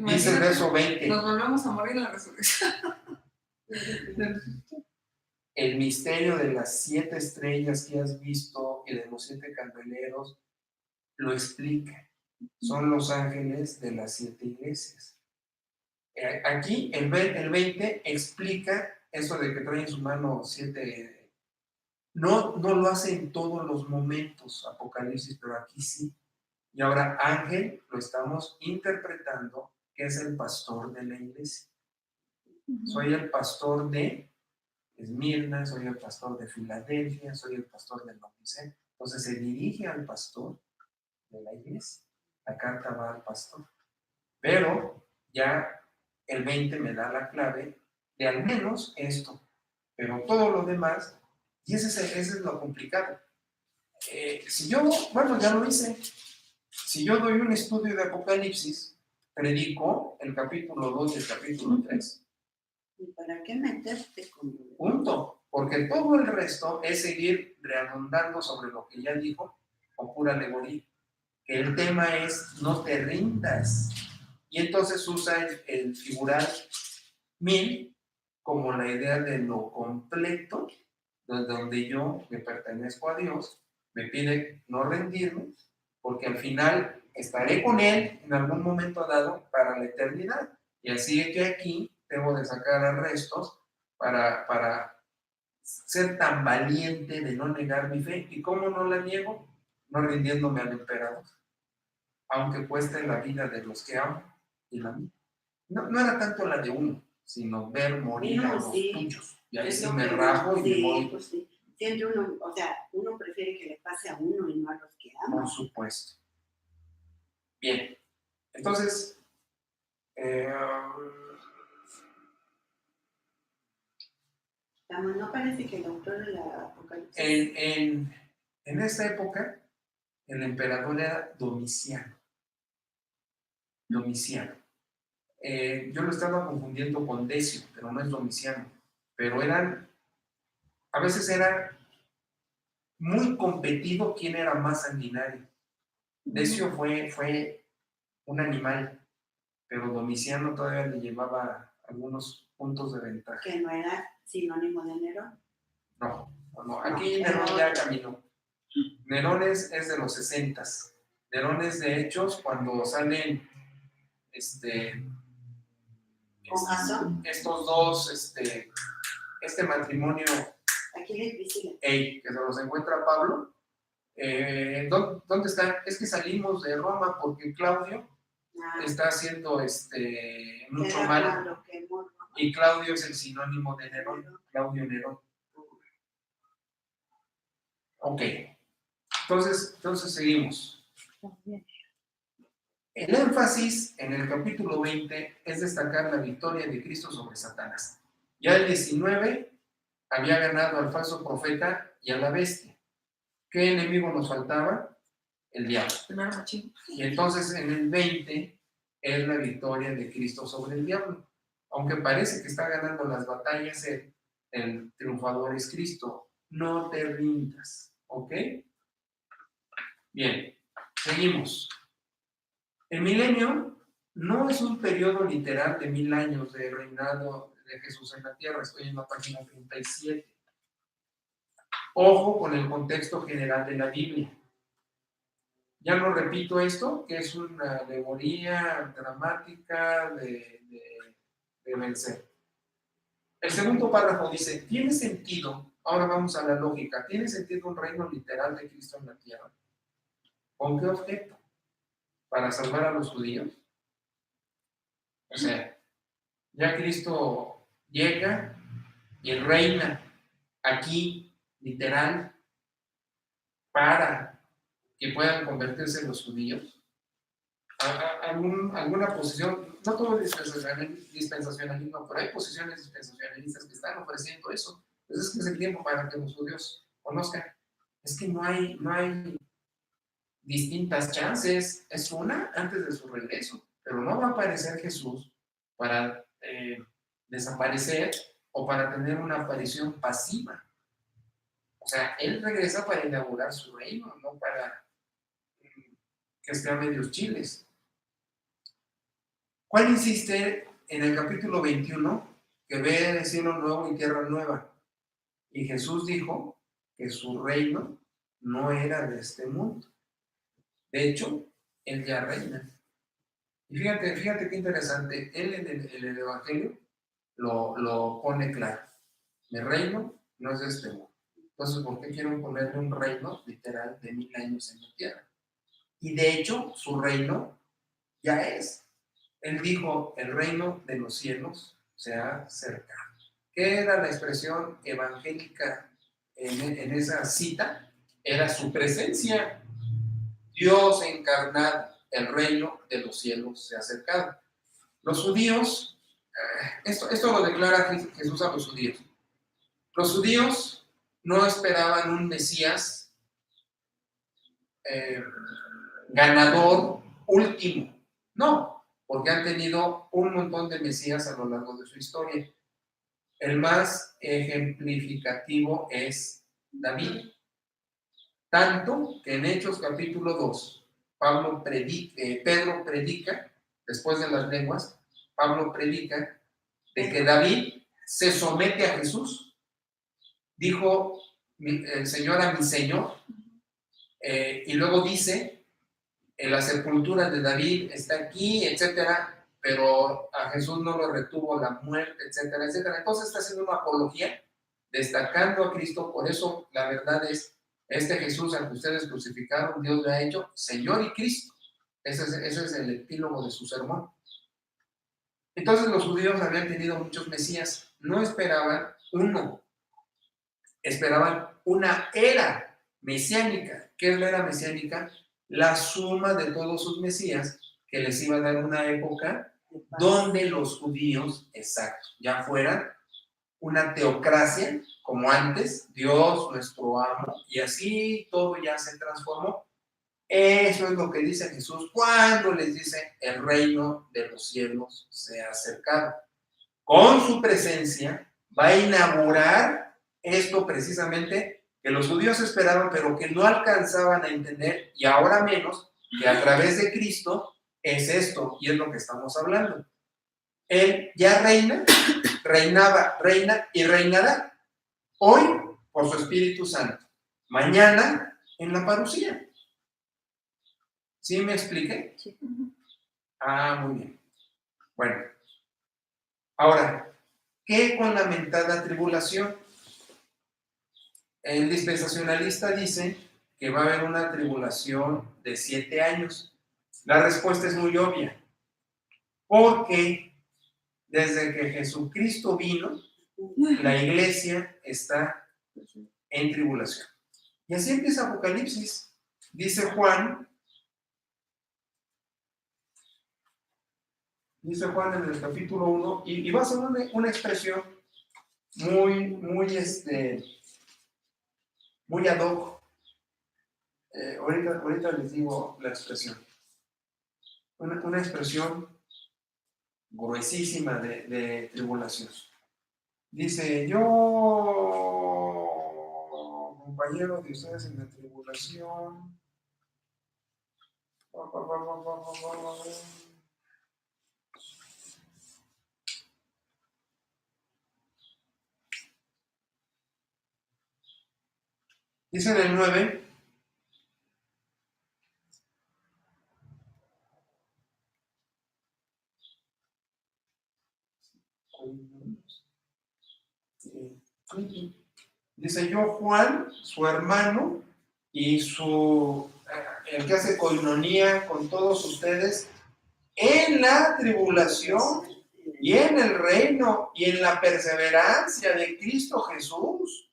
Dice el verso 20, Nos volvemos a morir en la resurrección. el misterio de las 7 estrellas que has visto y de los 7 candeleros lo explica. Son los ángeles de las 7 iglesias. Aquí el 20 explica eso de que trae en su mano 7. No lo hace en todos los momentos, Apocalipsis, pero aquí sí. Y ahora ángel lo estamos interpretando que es el pastor de la iglesia. Soy el pastor de Esmirna, soy el pastor de Filadelfia, soy el pastor de Laodicea. Entonces se dirige al pastor de la iglesia. La carta va al pastor. Pero ya el 20 me da la clave de al menos esto. Pero todo lo demás, y ese es lo complicado. Si yo, bueno, ya lo hice. Si yo doy un estudio de Apocalipsis, predico el capítulo 2 y el capítulo 3. ¿Y para qué meterte con Punto. Porque todo el resto es seguir redundando sobre lo que ya dijo con pura alegoría. Que el tema es no te rindas. Y entonces usa el figural 1000 como la idea de lo completo, donde yo, que pertenezco a Dios, me pide no rendirme, porque al final estaré con Él en algún momento dado para la eternidad. Y así es que aquí debo de sacar arrestos para ser tan valiente de no negar mi fe. ¿Y cómo no la niego? No rindiéndome al emperador, aunque cueste la vida de los que amo y la mía. No era tanto la de uno, sino ver morir a los tuyos. Y ahí sí me rajo y me voy. Pues sí. Siempre uno, o sea, uno prefiere que le pase a uno y no a los que ama. Por supuesto. Bien, entonces, No parece que el autor de la Apocalipsis. en esta época, el emperador era Domiciano. Yo lo estaba confundiendo con Decio, pero no es Domiciano. Pero a veces era muy competido quién era más sanguinario. Decio fue un animal, pero Domiciano todavía le llevaba algunos puntos de ventaja. Que no era sinónimo de Nerón. No. Aquí Nerón ya caminó. Nerón es de los 60. Nerón es de Hechos cuando salen ¿Con Jasón? estos dos, este matrimonio, Aquí es difícil. que se los encuentra Pablo, ¿Dónde están? Es que salimos de Roma porque Claudio Ah, está haciendo mucho era mal. cuando quemó, ¿no? Y Claudio es el sinónimo de Nerón, Claudio Nerón. Ok, entonces seguimos. El énfasis en el capítulo 20 es destacar la victoria de Cristo sobre Satanás. Ya el 19 había ganado al falso profeta y a la bestia. ¿Qué enemigo nos faltaba? El diablo. Primero machín. Y entonces en el 20 es la victoria de Cristo sobre el diablo. Aunque parece que está ganando las batallas, el triunfador es Cristo. No te rindas, ¿ok? Bien, seguimos. El milenio no es un periodo literal de 1000 años de reinado de Jesús en la tierra. Estoy en la página 37. Ojo con el contexto general de la Biblia. Ya no repito esto, que es una alegoría dramática de vencer. El segundo párrafo dice, ¿tiene sentido? Ahora vamos a la lógica. ¿Tiene sentido un reino literal de Cristo en la tierra? ¿Con qué objeto? ¿Para salvar a los judíos? O sea, ya Cristo llega y reina aquí, literal, para que puedan convertirse en los judíos. Alguna posición, no todo es dispensacionalismo, pero hay posiciones dispensacionalistas que están ofreciendo eso. Entonces es que es el tiempo para que los judíos conozcan. Es que no hay distintas chances, es una antes de su regreso, pero no va a aparecer Jesús para desaparecer o para tener una aparición pasiva. O sea, Él regresa para inaugurar su reino, no para que esté a medios chiles. Juan insiste en el capítulo 21 que ve cielo nuevo y tierra nueva. Y Jesús dijo que su reino no era de este mundo. De hecho, Él ya reina. Y fíjate qué interesante. Él en el Evangelio lo pone claro. Mi reino no es de este mundo. Entonces, ¿por qué quieren ponerle un reino literal de 1000 años en la tierra? Y de hecho, su reino ya es. Él dijo, el reino de los cielos se ha acercado. ¿Qué era la expresión evangélica en esa cita? Era su presencia. Dios encarnado, el reino de los cielos se ha acercado. Los judíos, esto lo declara Jesús a los judíos. Los judíos no esperaban un Mesías ganador último. No, porque han tenido un montón de Mesías a lo largo de su historia. El más ejemplificativo es David. Tanto que en Hechos capítulo 2, Pedro predica, después de las lenguas, Pablo predica de que David se somete a Jesús. Dijo el Señor a mi Señor, y luego dice, la sepultura de David está aquí, etcétera, pero a Jesús no lo retuvo la muerte, etcétera, etcétera. Entonces está haciendo una apología, destacando a Cristo. Por eso la verdad es, este Jesús al que ustedes crucificaron, Dios le ha hecho Señor y Cristo. Ese es el epílogo de su sermón. Entonces los judíos habían tenido muchos Mesías, no esperaban uno, esperaban una era mesiánica. ¿Qué es la era mesiánica? La suma de todos sus Mesías que les iba a dar una época donde los judíos, exacto, ya fueran una teocracia, como antes, Dios, nuestro amo, y así todo ya se transformó. Eso es lo que dice Jesús cuando les dice, el reino de los cielos se ha acercado. Con su presencia va a inaugurar esto precisamente que los judíos esperaban, pero que no alcanzaban a entender, y ahora menos, que a través de Cristo es esto, y es lo que estamos hablando. Él ya reina, reinaba, reina y reinará. Hoy por su Espíritu Santo. Mañana en la parucía. ¿Sí me expliqué? Sí. Ah, muy bien. Bueno. Ahora, ¿qué con la mentada tribulación? El dispensacionalista dice que va a haber una tribulación de 7 años? La respuesta es muy obvia. Porque desde que Jesucristo vino, la iglesia está en tribulación. Y así empieza Apocalipsis. Dice Juan en el capítulo 1, y va a ser una expresión muy ad hoc. Ahorita les digo la expresión. Una expresión gruesísima de tribulación. Dice, yo, compañero de ustedes en la tribulación. Dice en el 9. Dice, yo Juan, su hermano, y el que hace coinonía con todos ustedes en la tribulación y en el reino y en la perseverancia de Cristo Jesús.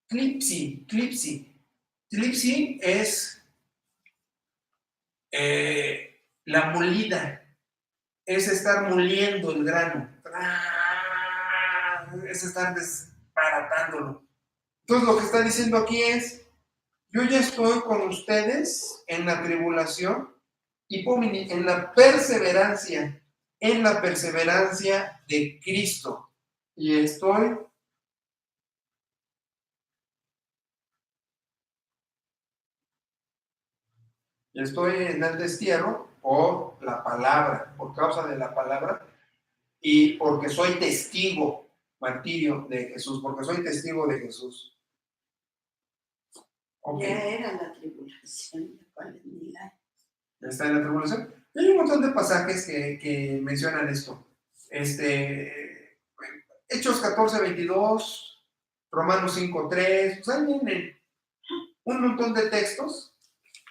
Clipsi es la molida, es estar moliendo el grano, es estar desbaratándolo. Entonces lo que está diciendo aquí es, yo ya estoy con ustedes en la tribulación y en la perseverancia de Cristo. Y estoy en el destierro por la palabra, por causa de la palabra, y porque soy testigo, martirio de Jesús, porque soy testigo de Jesús. Okay. Ya era la tribulación, ¿de cuál es mi año? Está en la tribulación. Hay un montón de pasajes que mencionan esto. Hechos 14:22, Romanos 5:3, pues ahí vienen un montón de textos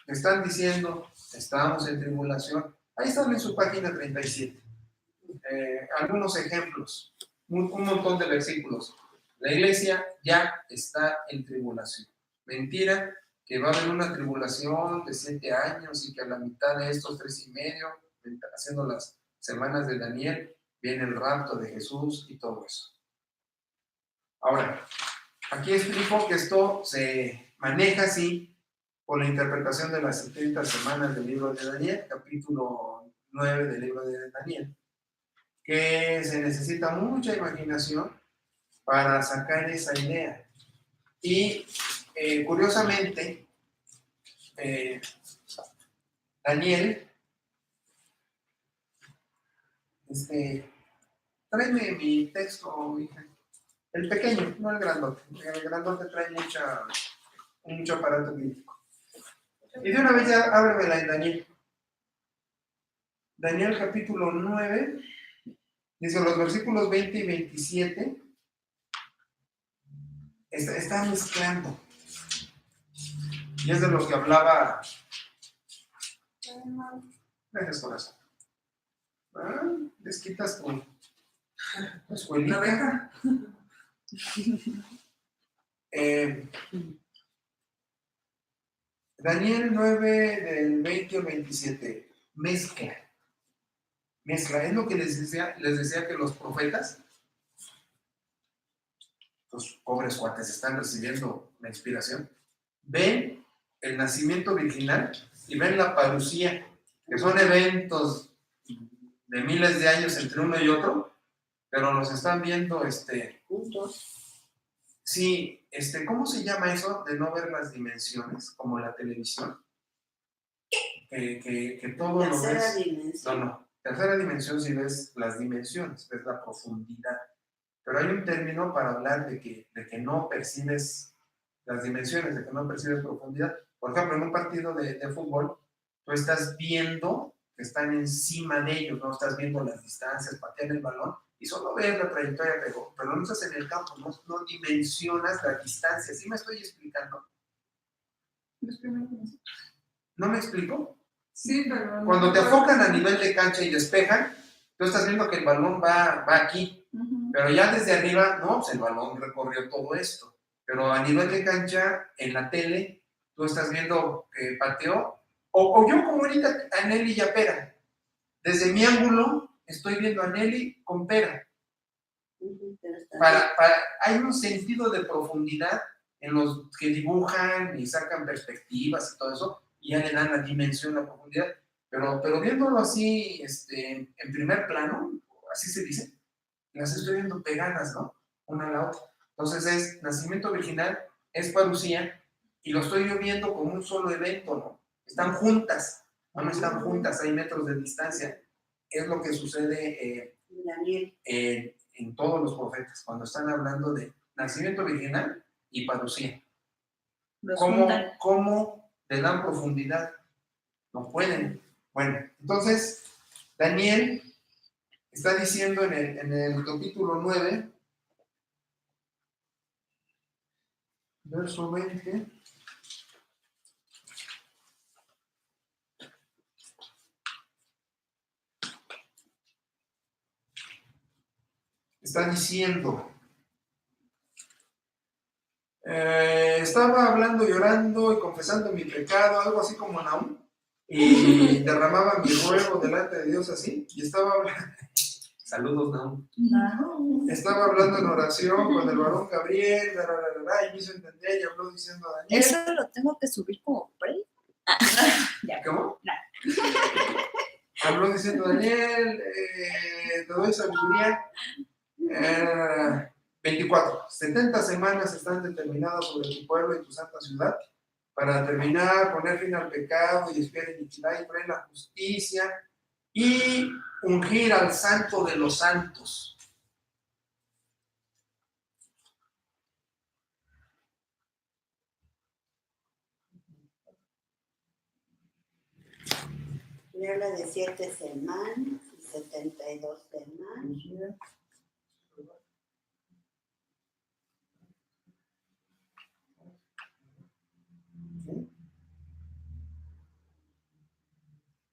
que están diciendo, estamos en tribulación. Ahí están en su página 37. Algunos ejemplos, un montón de versículos. La iglesia ya está en tribulación. Mentira que va a haber una tribulación de 7 años y que a la mitad de estos 3.5, haciendo las semanas de Daniel, viene el rapto de Jesús y todo eso. Ahora, aquí explico que esto se maneja así por la interpretación de las 70 semanas del libro de Daniel, capítulo 9 del libro de Daniel, que se necesita mucha imaginación para sacar esa idea. Y curiosamente, Daniel, tráeme mi texto, hija. El pequeño, no el grandote. El grandote trae mucho aparato crítico. Y de una vez ya ábremela en Daniel. Daniel capítulo 9, dice los versículos 20 y 27. Está mezclando. Y es de lo que hablaba. Gracias, corazón. Les quitas tu escuelita. Daniel 9, del 20 al 27. Mezcla. Es lo que les decía que los profetas, los pobres cuates, están recibiendo la inspiración. Ven el nacimiento virginal y ven la parucía, que son eventos de miles de años entre uno y otro, pero los están viendo juntos. Sí, ¿cómo se llama eso de no ver las dimensiones, como la televisión? Que todo lo ves. Tercera dimensión. No. Tercera dimensión si ves las dimensiones, ves la profundidad. Pero hay un término para hablar de que no percibes las dimensiones, de que no percibes profundidad. Por ejemplo, en un partido de fútbol, tú estás viendo que están encima de ellos, no estás viendo las distancias, patean el balón y solo ves la trayectoria, pero no estás en el campo, no dimensionas la distancia. ¿Sí me estoy explicando? Los primeros meses. ¿No me explico? Sí, pero... Cuando te enfocan a nivel de cancha y despejan, tú estás viendo que el balón va aquí, pero ya desde arriba, no, pues el balón recorrió todo esto. Pero a nivel de cancha, en la tele, tú estás viendo que pateó, o yo como ahorita a Nelly y a Pera. Desde mi ángulo, estoy viendo a Nelly con Pera. Pero está bien. Hay un sentido de profundidad en los que dibujan y sacan perspectivas y todo eso, y ya le dan la dimensión, la profundidad. Pero viéndolo así, en primer plano, así se dice, las estoy viendo pegadas, ¿no? Una a la otra. Entonces es nacimiento virginal, es parucía, y lo estoy yo viendo como un solo evento, ¿no? Están juntas, no están juntas, hay metros de distancia. Es lo que sucede Daniel. en todos los profetas, cuando están hablando de nacimiento virginal y parucía. Los juntan. ¿Cómo le dan profundidad? No pueden. Bueno, entonces, Daniel está diciendo en el capítulo 9, verso 20, está diciendo, estaba hablando, llorando y confesando mi pecado, algo así como Nahum, y derramaba mi ruego delante de Dios así, y estaba hablando, saludos Nahum, estaba hablando en oración con el varón Gabriel, y me hizo entender y habló diciendo a Daniel. Eso lo tengo que subir como pre. ¿Cómo? Habló diciendo Daniel, te doy sabiduría. 24. 70 semanas están determinadas sobre tu pueblo y tu santa ciudad para terminar, poner fin al pecado y expiar iniquidad y traer la justicia y ungir al santo de los santos. Le habla de 7 semanas y 72 semanas.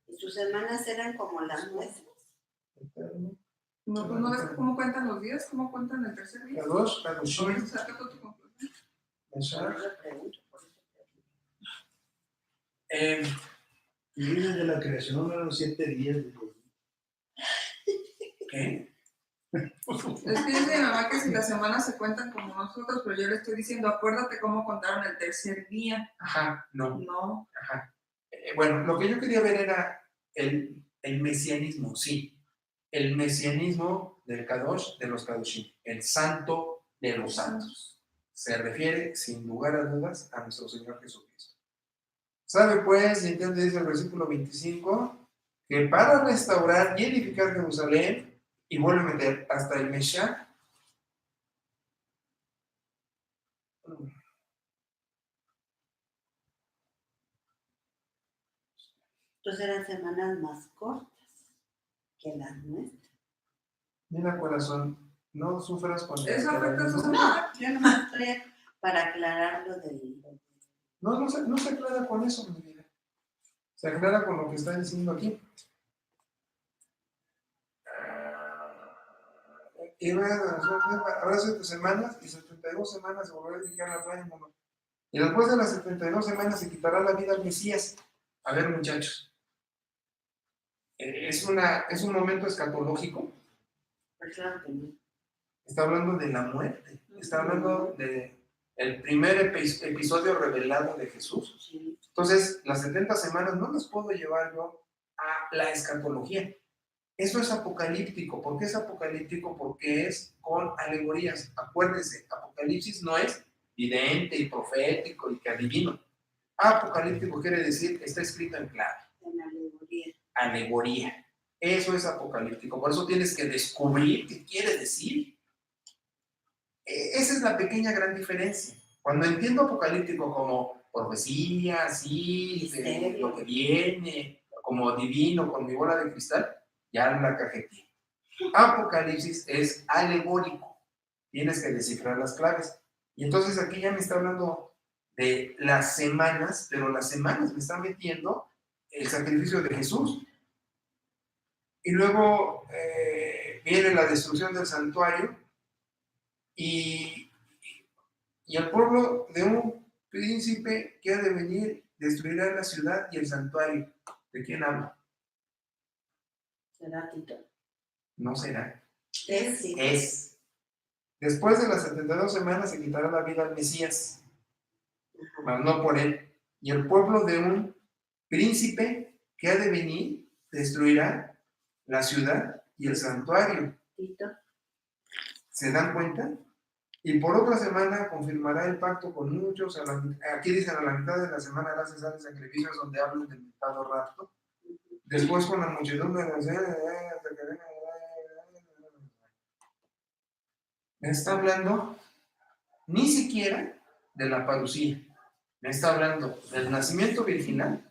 Y sus semanas eran como las nuestras. No, pues no ves cómo cuentan los días, cómo cuentan el tercer día. Kadosh, Kadoshim, Por eso saca tu conclusión. Meshach. Por eso pregunto, por eso Y desde la creación eran 7 días. ¿Qué? Es que dice mi mamá que si las semanas se cuentan como nosotros, pero yo le estoy diciendo, acuérdate cómo contaron el tercer día. Ajá, no. No. Ajá. Bueno, lo que yo quería ver era el mesianismo, sí. El mesianismo del Kadosh, de los Kadoshim, el santo de los santos. Se refiere, sin lugar a dudas, a nuestro Señor Jesucristo. ¿Sabe pues, y entiende, dice el versículo 25, que para restaurar y edificar Jerusalén, y vuelve a meter hasta el Meshach, entonces eran semanas más cortas que las nuestras. mira corazón, no sufras con ¿Eso afecta a su No, semana? yo nomás estoy para aclarar lo del... No se aclara con eso, mi vida. Se aclara con lo que está diciendo aquí. Y habrá 7 semanas y 72 semanas se volverá a dedicar al reino. Y después de las 72 semanas se quitará la vida al Mesías. A ver, muchachos. Es un momento escatológico. Pues claro que no. Está hablando de la muerte. Está hablando del primer episodio revelado de Jesús. Sí. Entonces, las 70 semanas no las puedo llevar yo a la escatología. Eso es apocalíptico. ¿Por qué es apocalíptico? Porque es con alegorías. Acuérdense, Apocalipsis no es vidente y profético y que adivino. Apocalíptico quiere decir, está escrito en clave. En alegoría. Alegoría. Eso es apocalíptico. Por eso tienes que descubrir qué quiere decir. Esa es la pequeña gran diferencia. Cuando entiendo apocalíptico como profecía, sí, de lo que viene, como divino, con mi bola de cristal, ya la cajeteé. Apocalipsis es alegórico. Tienes que descifrar las claves. Y entonces aquí ya me está hablando de las semanas, pero las semanas me están metiendo el sacrificio de Jesús. Y luego viene la destrucción del santuario y, y el pueblo de un príncipe que ha de venir destruirá la ciudad y el santuario. ¿De quién habla? ¿Será Tito? No será. Sí. Es. Después de las 72 semanas se quitará la vida al Mesías, mas no por él. Y el pueblo de un príncipe que ha de venir destruirá la ciudad y el santuario. Tito. ¿Se dan cuenta? Y por otra semana confirmará el pacto con muchos. Aquí dicen a la mitad de la semana hará cesar el sacrificios donde hablan del mentado rapto. Después con la muchedumbre me está hablando ni siquiera de la parucía. Me está hablando del nacimiento virginal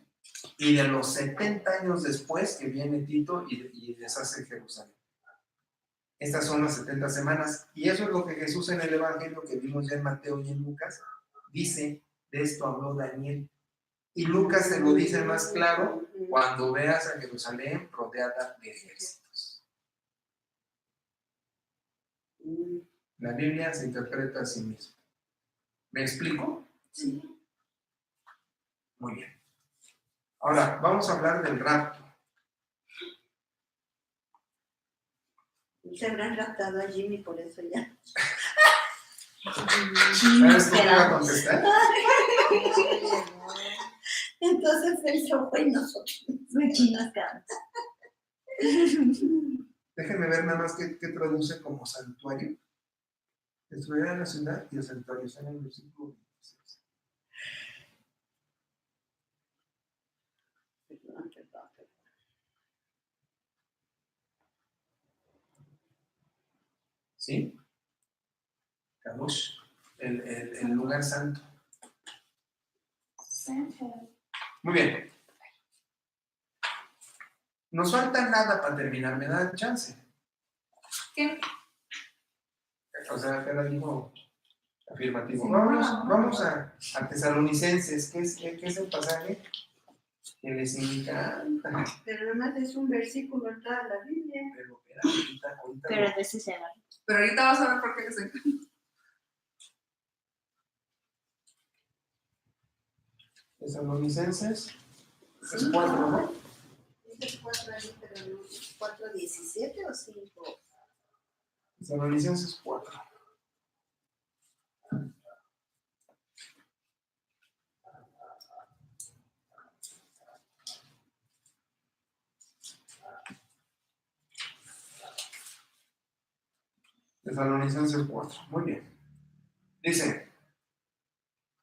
y de los 70 años después que viene Tito y deshace Jerusalén. Estas son las 70 semanas. Y eso es lo que Jesús en el Evangelio que vimos ya en Mateo y en Lucas dice. De esto habló Daniel. Y Lucas te lo dice más claro cuando veas a Jerusalén rodeada de ejércitos. La Biblia se interpreta a sí misma. ¿Me explico? Sí. Muy bien. Ahora, vamos a hablar del rapto. Se habrán raptado a Jimmy por eso ya. ¿Sabes cómo iba a contestar? Entonces él se fue y nosotros. Muy chinos quedamos. Déjenme ver nada más qué traduce como santuario. Destruirá la ciudad y el santuario. Está en el versículo 26. ¿Sí? Kadosh, el lugar santo. Muy bien. Nos falta nada para terminar, me dan chance. ¿Qué? O sea, acá dijo afirmativo. Sí, Vamos a Tesalonicenses, que es el pasaje que les encanta. Pero además es un versículo en toda la Biblia. Pero espera, ahorita Pero de ese se agarra. Pero ahorita vas a ver por qué les encanta. Tesalonicenses es 4, ¿no? ¿Es 4 ahí, pero no? ¿4:17 o 5? Tesalonicenses 4. Tesalonicenses 4. Muy bien. Dice,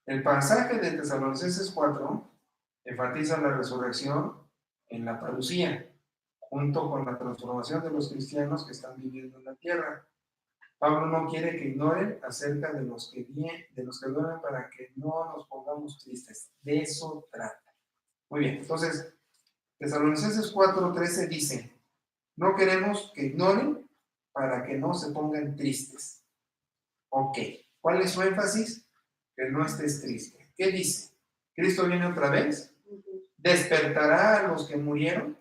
el pasaje de Tesalonicenses 4 enfatiza la resurrección en la parucía, junto con la transformación de los cristianos que están viviendo en la tierra. Pablo no quiere que ignoren acerca de los que duermen para que no nos pongamos tristes. De eso trata. Muy bien, entonces, Tesalonicenses 4:13 dice, no queremos que ignoren para que no se pongan tristes. Ok, ¿cuál es su énfasis? Que no estés triste. ¿Qué dice? ¿Cristo viene otra vez? Despertará a los que murieron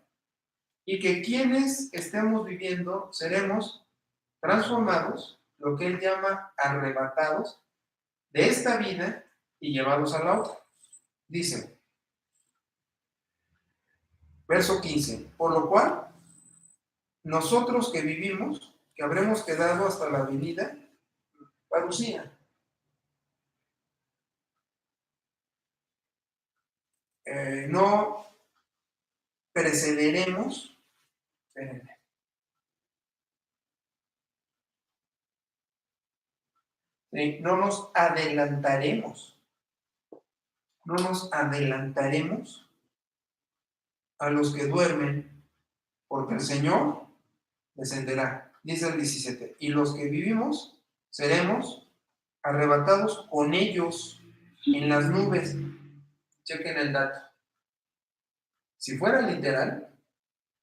y que quienes estemos viviendo seremos transformados, lo que él llama arrebatados, de esta vida y llevados a la otra. Dice, verso 15, por lo cual, nosotros que vivimos, que habremos quedado hasta la venida, parucía. No precederemos, espérenme. Sí, no nos adelantaremos a los que duermen, porque el Señor descenderá. Dice el 17, y los que vivimos seremos arrebatados con ellos en las nubes. Chequen el dato. Si fuera literal,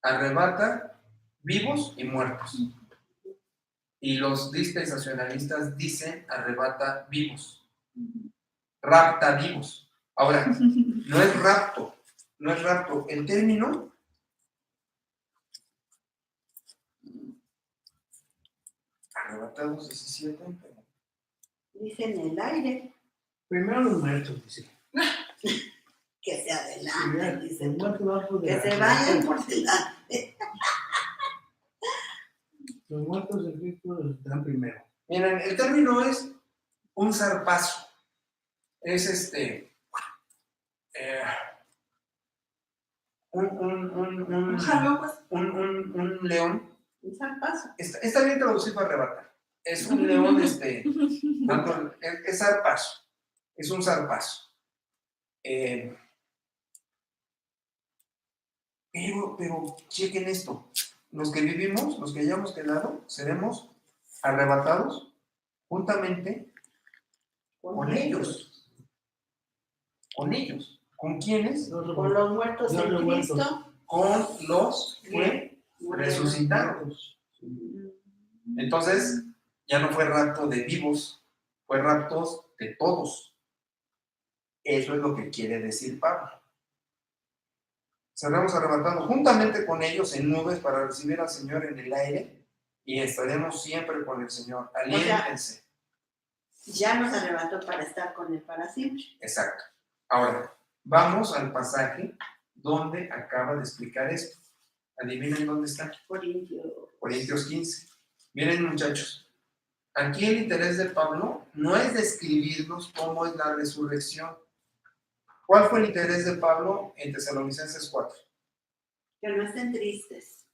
arrebata vivos y muertos. Y los dispensacionalistas dicen arrebata vivos, rapta vivos. Ahora, no es rapto, no es rapto. El término arrebatados 17, Dice en el aire Primero los muertos, dice. que se adelanten, dice. Los muertos van por Que delante. se vayan por delante. Los muertos de Cristo dan primero. Miren, el término es un zarpazo. Es Un jalón, pues. un león. Un zarpazo. Está bien traducido arrebatar. Es un león, tanto, es zarpazo. Es un zarpazo. Pero chequen esto. Los que vivimos, los que hayamos quedado, seremos arrebatados juntamente con ellos. Con ellos. ¿Con quiénes? Con los muertos No, en los muertos. Cristo. Con los que resucitaron. Entonces, ya no fue rapto de vivos, fue raptos de todos. Eso es lo que quiere decir Pablo. Seremos arrebatados juntamente con ellos en nubes para recibir al Señor en el aire y estaremos siempre con el Señor. Aliéntense. Ya nos arrebató para estar con Él para siempre. Exacto. Ahora, vamos al pasaje donde acaba de explicar esto. Adivinen dónde está. Corintios 15. Miren, muchachos, aquí el interés de Pablo no es describirnos cómo es la resurrección. ¿Cuál fue el interés de Pablo en Tesalonicenses 4? Que no estén tristes.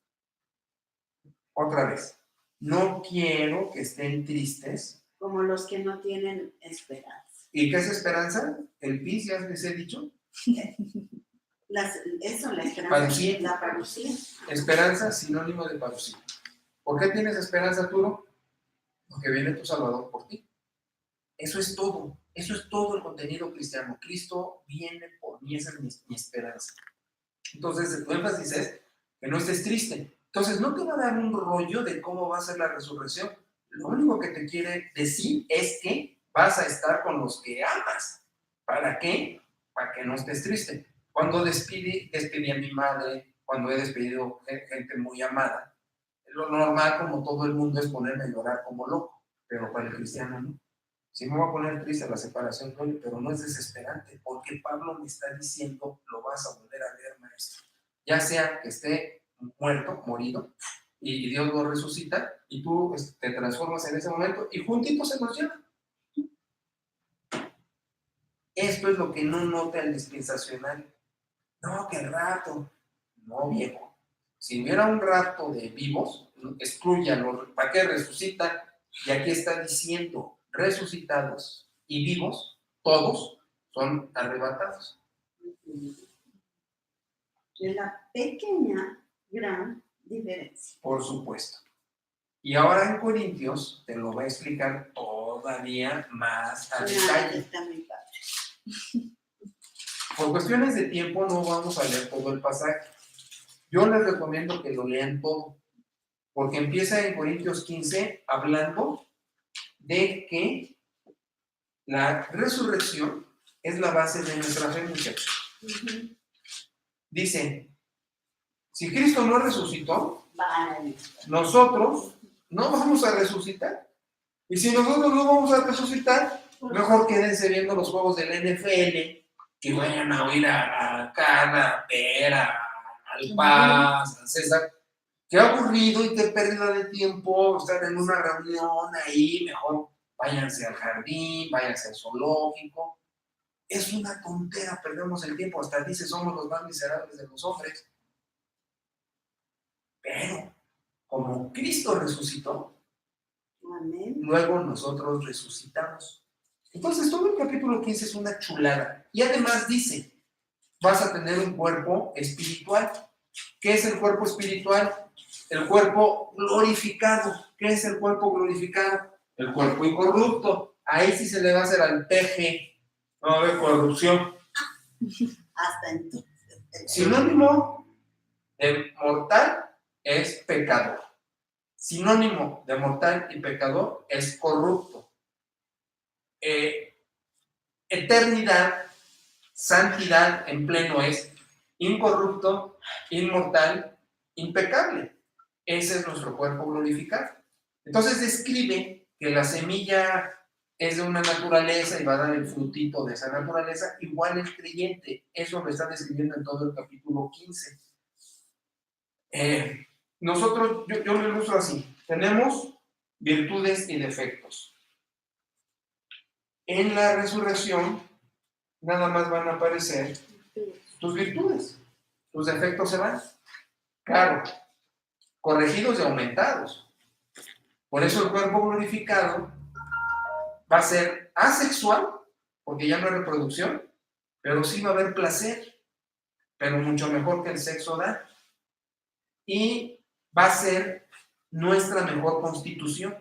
Otra vez, no quiero que estén tristes. Como los que no tienen esperanza. ¿Y qué es esperanza? El pis, ya les he dicho. La esperanza. Parucía. La parucía. Esperanza, sinónimo de parucía. ¿Por qué tienes esperanza, Arturo? Porque viene tu Salvador por ti. Eso es todo. Eso es todo el contenido cristiano. Cristo viene por mí, esa es mi esperanza. Entonces, tu énfasis es que no estés triste. Entonces, no te va a dar un rollo de cómo va a ser la resurrección. Lo único que te quiere decir es que vas a estar con los que amas. ¿Para qué? Para que no estés triste. Cuando despedí a mi madre, cuando he despedido gente muy amada, lo normal, como todo el mundo, es ponerme a llorar como loco, pero para el cristiano no. Si me voy a poner triste la separación, pero no es desesperante, porque Pablo me está diciendo, lo vas a volver a ver, maestro. Ya sea que esté muerto, morido, y Dios lo resucita, y tú te transformas en ese momento, y juntitos se nos llevan. Esto es lo que no nota el dispensacional. No, que rato. No, viejo. Si hubiera un rato de vivos, exclúyanlo. ¿Para qué resucitan? Y aquí está diciendo, resucitados y vivos, todos son arrebatados. Es la pequeña, gran diferencia. Por supuesto. Y ahora en Corintios te lo va a explicar todavía más a detalle. Está muy padre. Por cuestiones de tiempo no vamos a leer todo el pasaje. Yo les recomiendo que lo lean todo, porque empieza en Corintios 15 hablando de que la resurrección es la base de nuestra fe, muchachos. Dice, si Cristo no resucitó, Vale. nosotros no vamos a resucitar. Y si nosotros no vamos a resucitar, mejor quédense viendo los juegos del NFL, que vayan a oír a Carla, a Pera, al Paz, a César. Qué aburrido y qué pérdida de tiempo estar en una reunión ahí, mejor váyanse al jardín, váyanse al zoológico. Es una tontera, perdemos el tiempo, hasta dice somos los más miserables de los hombres. Pero, como Cristo resucitó, Amén. luego nosotros resucitamos. Entonces, todo el capítulo 15 es una chulada. Y además dice, vas a tener un cuerpo espiritual. ¿Qué es el cuerpo espiritual? El cuerpo glorificado. ¿Qué es el cuerpo glorificado? El cuerpo incorrupto. Ahí sí se le va a hacer al peje. No va a haber corrupción. Hasta entonces. Sinónimo de mortal es pecador. Sinónimo de mortal y pecador es corrupto. Eternidad, santidad en pleno es incorrupto, inmortal, impecable. Ese es nuestro cuerpo glorificado. Entonces describe que la semilla es de una naturaleza y va a dar el frutito de esa naturaleza, igual el creyente. Eso lo está describiendo en todo el capítulo 15. Nosotros, yo lo ilustro así, tenemos virtudes y defectos. En la resurrección nada más van a aparecer tus virtudes, tus defectos se van. Claro, corregidos y aumentados. Por eso el cuerpo glorificado va a ser asexual, porque ya no hay reproducción, pero sí va a haber placer, pero mucho mejor que el sexo da. Y va a ser nuestra mejor constitución.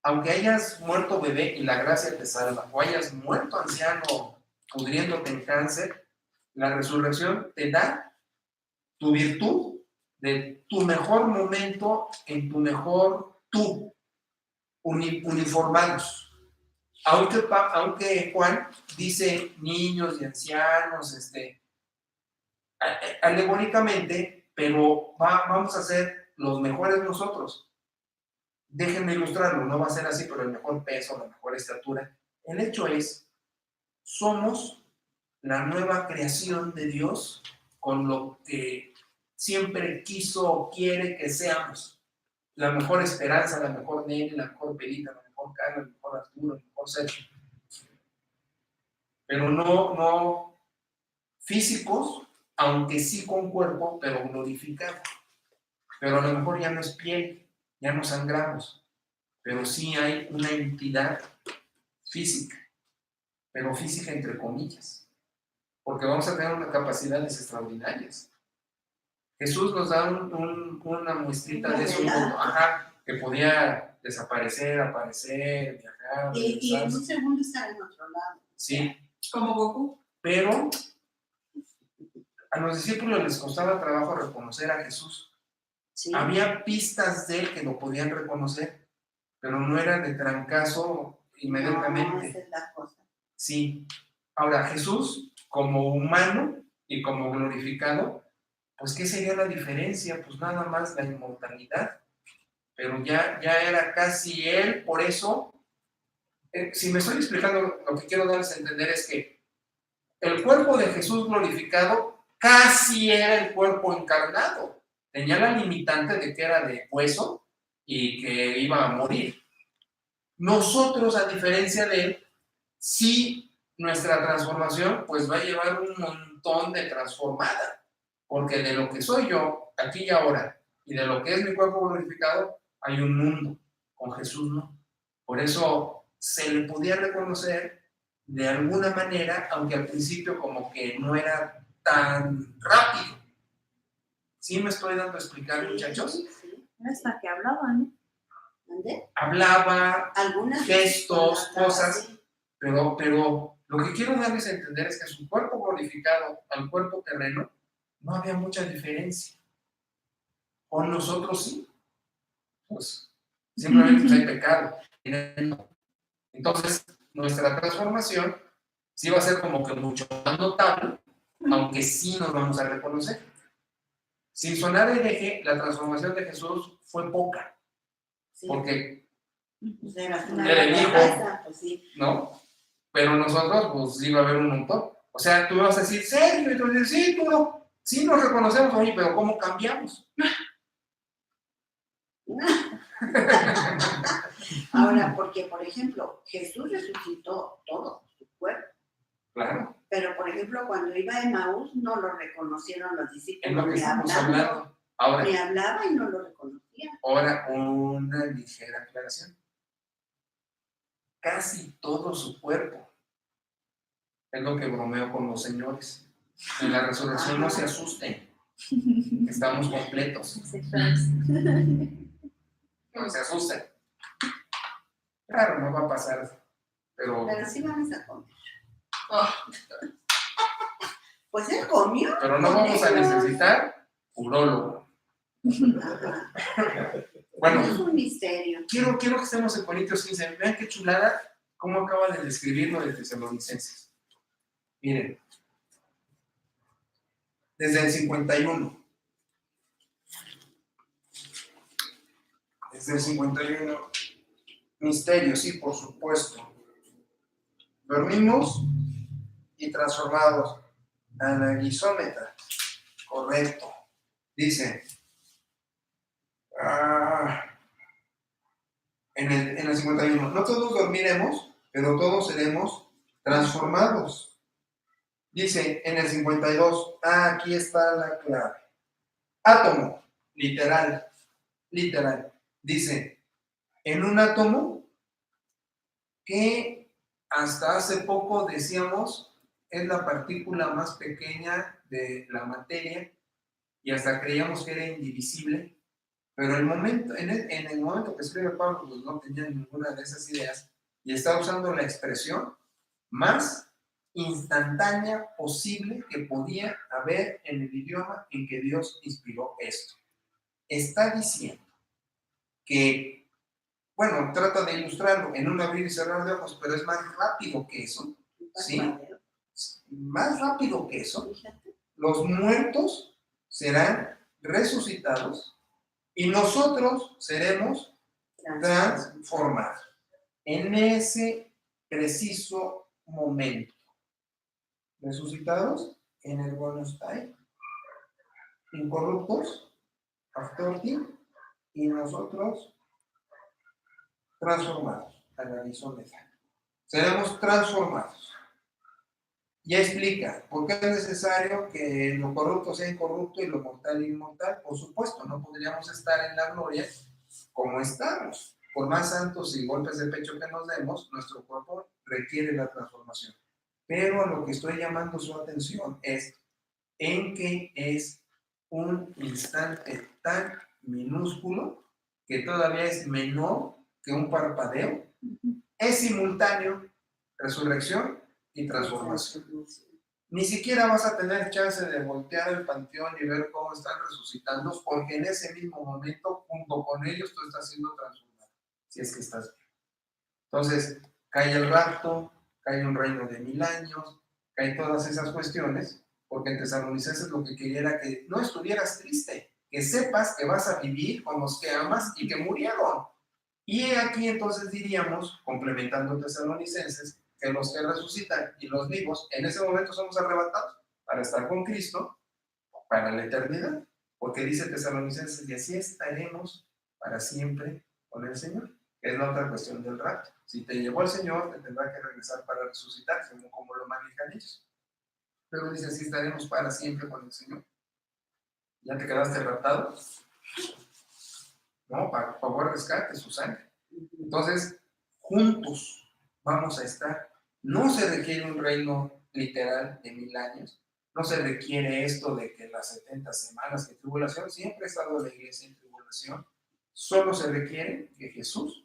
Aunque hayas muerto bebé y la gracia te salva, o hayas muerto anciano pudriéndote en cáncer, la resurrección te da tu virtud de tu mejor momento, en tu mejor tú, uniformados. Aunque Juan dice niños y ancianos, alegóricamente, pero vamos a ser los mejores nosotros. Déjenme ilustrarlo, no va a ser así, pero el mejor peso, la mejor estatura. El hecho es, somos la nueva creación de Dios con lo que siempre quiso o quiere que seamos. La mejor Esperanza, la mejor Nelly, la mejor Pelita, la mejor Carla, el mejor Arturo, el mejor Sergio. Pero no físicos, aunque sí con cuerpo, pero glorificado. Pero a lo mejor ya no es piel, ya no sangramos, pero sí hay una entidad física, pero física entre comillas, porque vamos a tener unas capacidades extraordinarias. Jesús nos da una muestrita de su mundo, que podía desaparecer, aparecer, viajar. Y en un segundo estar en otro lado. Sí. Como Goku. Pero a los discípulos les costaba trabajo reconocer a Jesús. Sí. Había pistas de él que lo podían reconocer, pero no era de trancazo inmediatamente. No, esa es la cosa. Sí. Ahora, Jesús, como humano y como glorificado, pues, ¿qué sería la diferencia? Pues nada más la inmortalidad. Pero ya era casi él, por eso, si me estoy explicando, lo que quiero darles a entender es que el cuerpo de Jesús glorificado casi era el cuerpo encarnado. Tenía la limitante de que era de hueso y que iba a morir. Nosotros, a diferencia de él, sí, nuestra transformación pues va a llevar un montón de transformada. Porque de lo que soy yo, aquí y ahora, y de lo que es mi cuerpo glorificado, hay un mundo. Con Jesús no. Por eso se le podía reconocer de alguna manera, aunque al principio como que no era tan rápido. ¿Sí me estoy dando a explicar, muchachos? Sí. Hasta que hablaban, ¿no? ¿Dónde? Hablaba, Algunas gestos, cosas, cosas, sí. pero lo que quiero darles a entender es que su cuerpo glorificado al cuerpo terreno no había mucha diferencia. Con nosotros sí. Pues simplemente pues, hay pecado. Entonces, nuestra transformación sí va a ser como que mucho más notable, aunque sí nos vamos a reconocer. Sin sonar hereje, la transformación de Jesús fue poca, Sí. porque, Pues era Era el hijo. pues sí. ¿no? Pero nosotros, pues iba a haber un montón. O sea, tú vas a decir, ¿serio? Y tú dices, sí, tú no. Sí nos reconocemos, oye, pero ¿cómo cambiamos? Ahora, porque, por ejemplo, Jesús resucitó todo, su cuerpo. Claro, Pero, por ejemplo, cuando iba a Emaús, no lo reconocieron los es discípulos. lo que Ni estamos hablando, hablando. Ahora, ni hablaba y no lo reconocían. ahora, una ligera aclaración. Casi todo su cuerpo es lo que bromeo con los señores. En la resurrección no se asusten. Estamos completos. No se asusten. Claro, no va a pasar. Pero sí vamos a comer. Ah, Pues él comió. no vamos a necesitar urólogo. Ajá. Bueno, Es un misterio. quiero que estemos en Corintios 15. Vean qué chulada cómo acaba de describir lo de Tesalonicenses. Miren, desde el 51. Desde el 51. Misterio, sí, por supuesto. Dormimos y transformados. Anaguisómetra. Correcto. Dice, en el 51, no todos dormiremos, pero todos seremos transformados. Dice en el 52, aquí está la clave. Átomo, literal. Dice, en un átomo que hasta hace poco decíamos es la partícula más pequeña de la materia y hasta creíamos que era indivisible, pero en el momento que escribe Pablo pues no tenía ninguna de esas ideas y está usando la expresión más instantánea posible que podía haber en el idioma en que Dios inspiró esto. Está diciendo que, bueno, trata de ilustrarlo en un abrir y cerrar de ojos, pero es más rápido que eso, ¿sí? Más rápido que eso. Los muertos serán resucitados y nosotros seremos transformados en ese preciso momento. Resucitados en el bonus time, incorruptos, after y nosotros transformados a la visión de Dios. Seremos transformados. Ya explica por qué es necesario que lo corrupto sea incorrupto y lo mortal inmortal. Por supuesto, no podríamos estar en la gloria como estamos. Por más santos y golpes de pecho que nos demos, nuestro cuerpo requiere la transformación. Pero a lo que estoy llamando su atención es en que es un instante tan minúsculo que todavía es menor que un parpadeo. Es simultáneo resurrección y transformación. Ni siquiera vas a tener chance de voltear el panteón y ver cómo están resucitando, porque en ese mismo momento, junto con ellos, tú estás siendo transformado, si es que estás bien. Entonces, cae el rapto, cae un reino de 1000 años, caen todas esas cuestiones, porque en Tesalonicenses lo que quería era que no estuvieras triste, que sepas que vas a vivir con los que amas y que murieron. Y aquí entonces diríamos, complementando Tesalonicenses, que los que resucitan y los vivos en ese momento somos arrebatados para estar con Cristo para la eternidad, porque dice Tesalonicenses, y así estaremos para siempre con el Señor, que es la otra cuestión del rapto. Si te llevó el Señor, te tendrá que regresar para resucitar, según como lo manejan ellos. Pero dice, así estaremos para siempre con el Señor. ¿Ya te quedaste raptado? No, pagó el rescate, su sangre. Entonces, juntos vamos a estar. No se requiere un reino literal de 1000 años. No se requiere esto de que las 70 semanas de tribulación, siempre ha estado la iglesia en tribulación. Solo se requiere que Jesús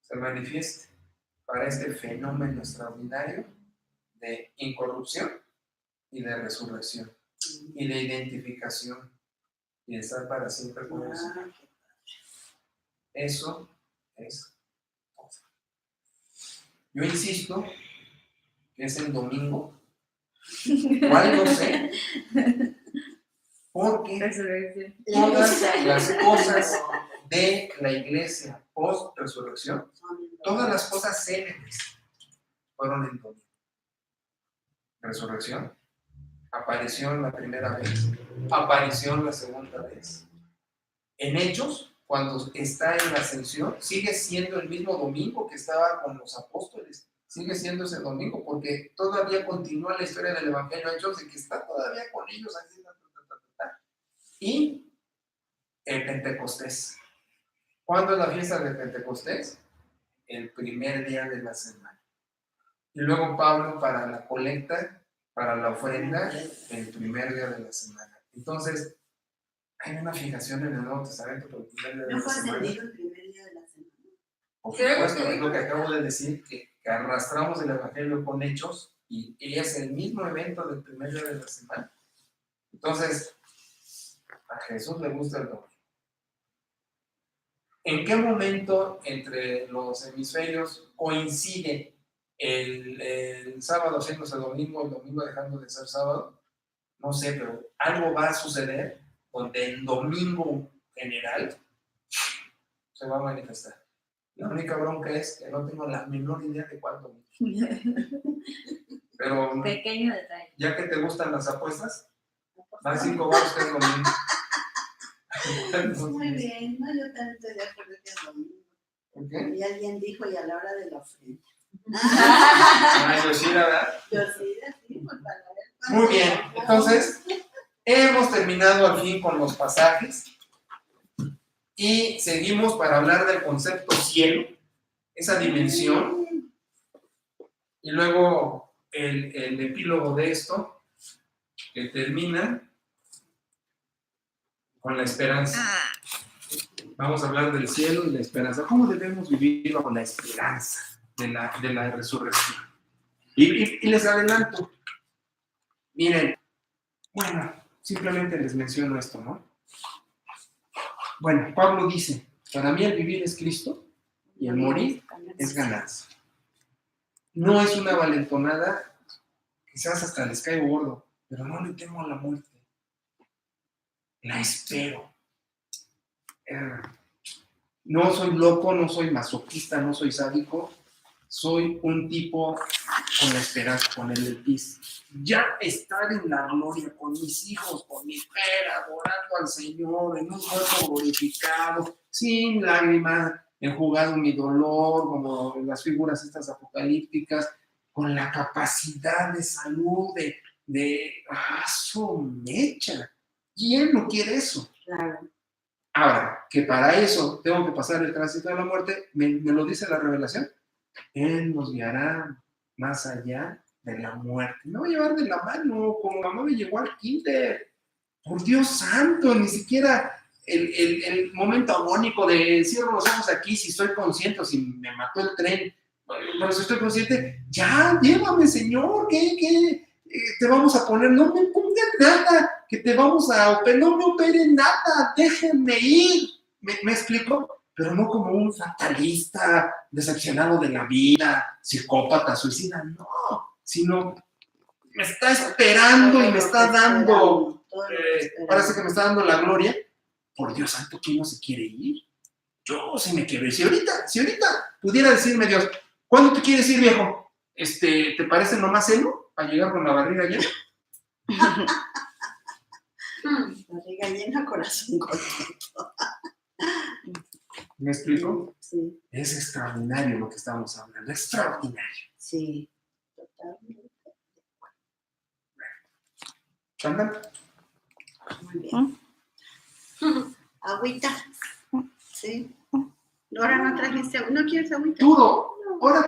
se manifieste para este fenómeno extraordinario de incorrupción y de resurrección y de identificación y de estar para siempre con el Señor. Eso es todo. Yo insisto que es el domingo, igual no sé, porque todas las cosas de la iglesia post-resurrección, todas las cosas célebres fueron en domingo. Resurrección, aparición la primera vez, aparición la segunda vez. En Hechos, cuando está en la ascensión, sigue siendo el mismo domingo que estaba con los apóstoles. Sigue siendo ese domingo, porque todavía continúa la historia del Evangelio de Hechos, de que está todavía con ellos así, y el Pentecostés. ¿Cuándo es la fiesta de Pentecostés? El primer día de la semana. Y luego Pablo para la colecta, para la ofrenda, el primer día de la semana. Entonces, hay una fijación en el Nuevo Testamento por el primer día de ¿No la fue semana. ascendido el primer día de la semana? Por supuesto, es lo que acabo de decir, que arrastramos el Evangelio con hechos y es el mismo evento del primer día de la semana. Entonces, A Jesús le gusta el domingo. ¿En qué momento entre los hemisferios coincide el sábado haciéndose domingo, el domingo dejando de ser sábado? No sé, pero algo va a suceder donde el domingo general se va a manifestar. La única bronca es que no tengo la menor idea de cuál domingo. Pero Pequeño detalle. ya que te gustan las apuestas, van 5 baros que es domingo. Muy bien, no, yo también estoy de acuerdo que es domingo. ¿Ok? Y alguien dijo, y a la hora de la ofrenda. Ay, yo sí, la verdad. Yo sí, así, pues para ver. Muy bien, entonces hemos terminado al fin con los pasajes y seguimos para hablar del concepto cielo, esa dimensión, y luego el epílogo de esto, que termina con la esperanza. Vamos a hablar del cielo y la esperanza. ¿Cómo debemos vivir bajo la esperanza de la resurrección? Y les adelanto, miren, bueno, simplemente les menciono esto, ¿no? Bueno, Pablo dice, para mí el vivir es Cristo y el morir es ganancia. No es una valentonada, quizás hasta les caigo gordo, pero no le temo a la muerte. La espero. No soy loco, no soy masoquista, no soy sádico, soy un tipo con la esperanza, con el pis. Ya estar en la gloria con mis hijos, con mi espera, adorando al Señor, en un cuerpo glorificado, sin lágrimas, enjugado mi dolor, como las figuras estas apocalípticas, con la capacidad de salud, su mecha. ¿Quién no quiere eso? Claro. Ahora, que para eso tengo que pasar el tránsito de la muerte, me lo dice la revelación. Él nos guiará más allá de la muerte. Me va a llevar de la mano, como mamá me llevó al kinder. Por Dios santo, ni siquiera el momento agónico de cierro los ojos aquí si estoy consciente o si me mató el tren. Pero si estoy consciente, ya, llévame, Señor, ¿qué? Te vamos a poner, no me pongan nada, que te vamos a operar, no me operen nada, déjenme ir. ¿Me explico? Pero no como un fatalista, decepcionado de la vida, psicópata, suicida, no, sino me está esperando y me está dando, parece que me está dando la gloria. Por Dios santo, ¿quién no se quiere ir? Yo sí me quiero ir. Si ahorita pudiera decirme Dios, ¿cuándo te quieres ir, viejo? ¿Te parece nomás celo? ¿A llegar con la barriga llena? Barriga llena, corazón contento. ¿Me explico? Sí, Es extraordinario lo que estamos hablando, extraordinario. sí, totalmente. ¿Chanda? Muy bien. Agüita. Sí. Ahora no trajiste, ¿no quieres agüita? Duro. Ahora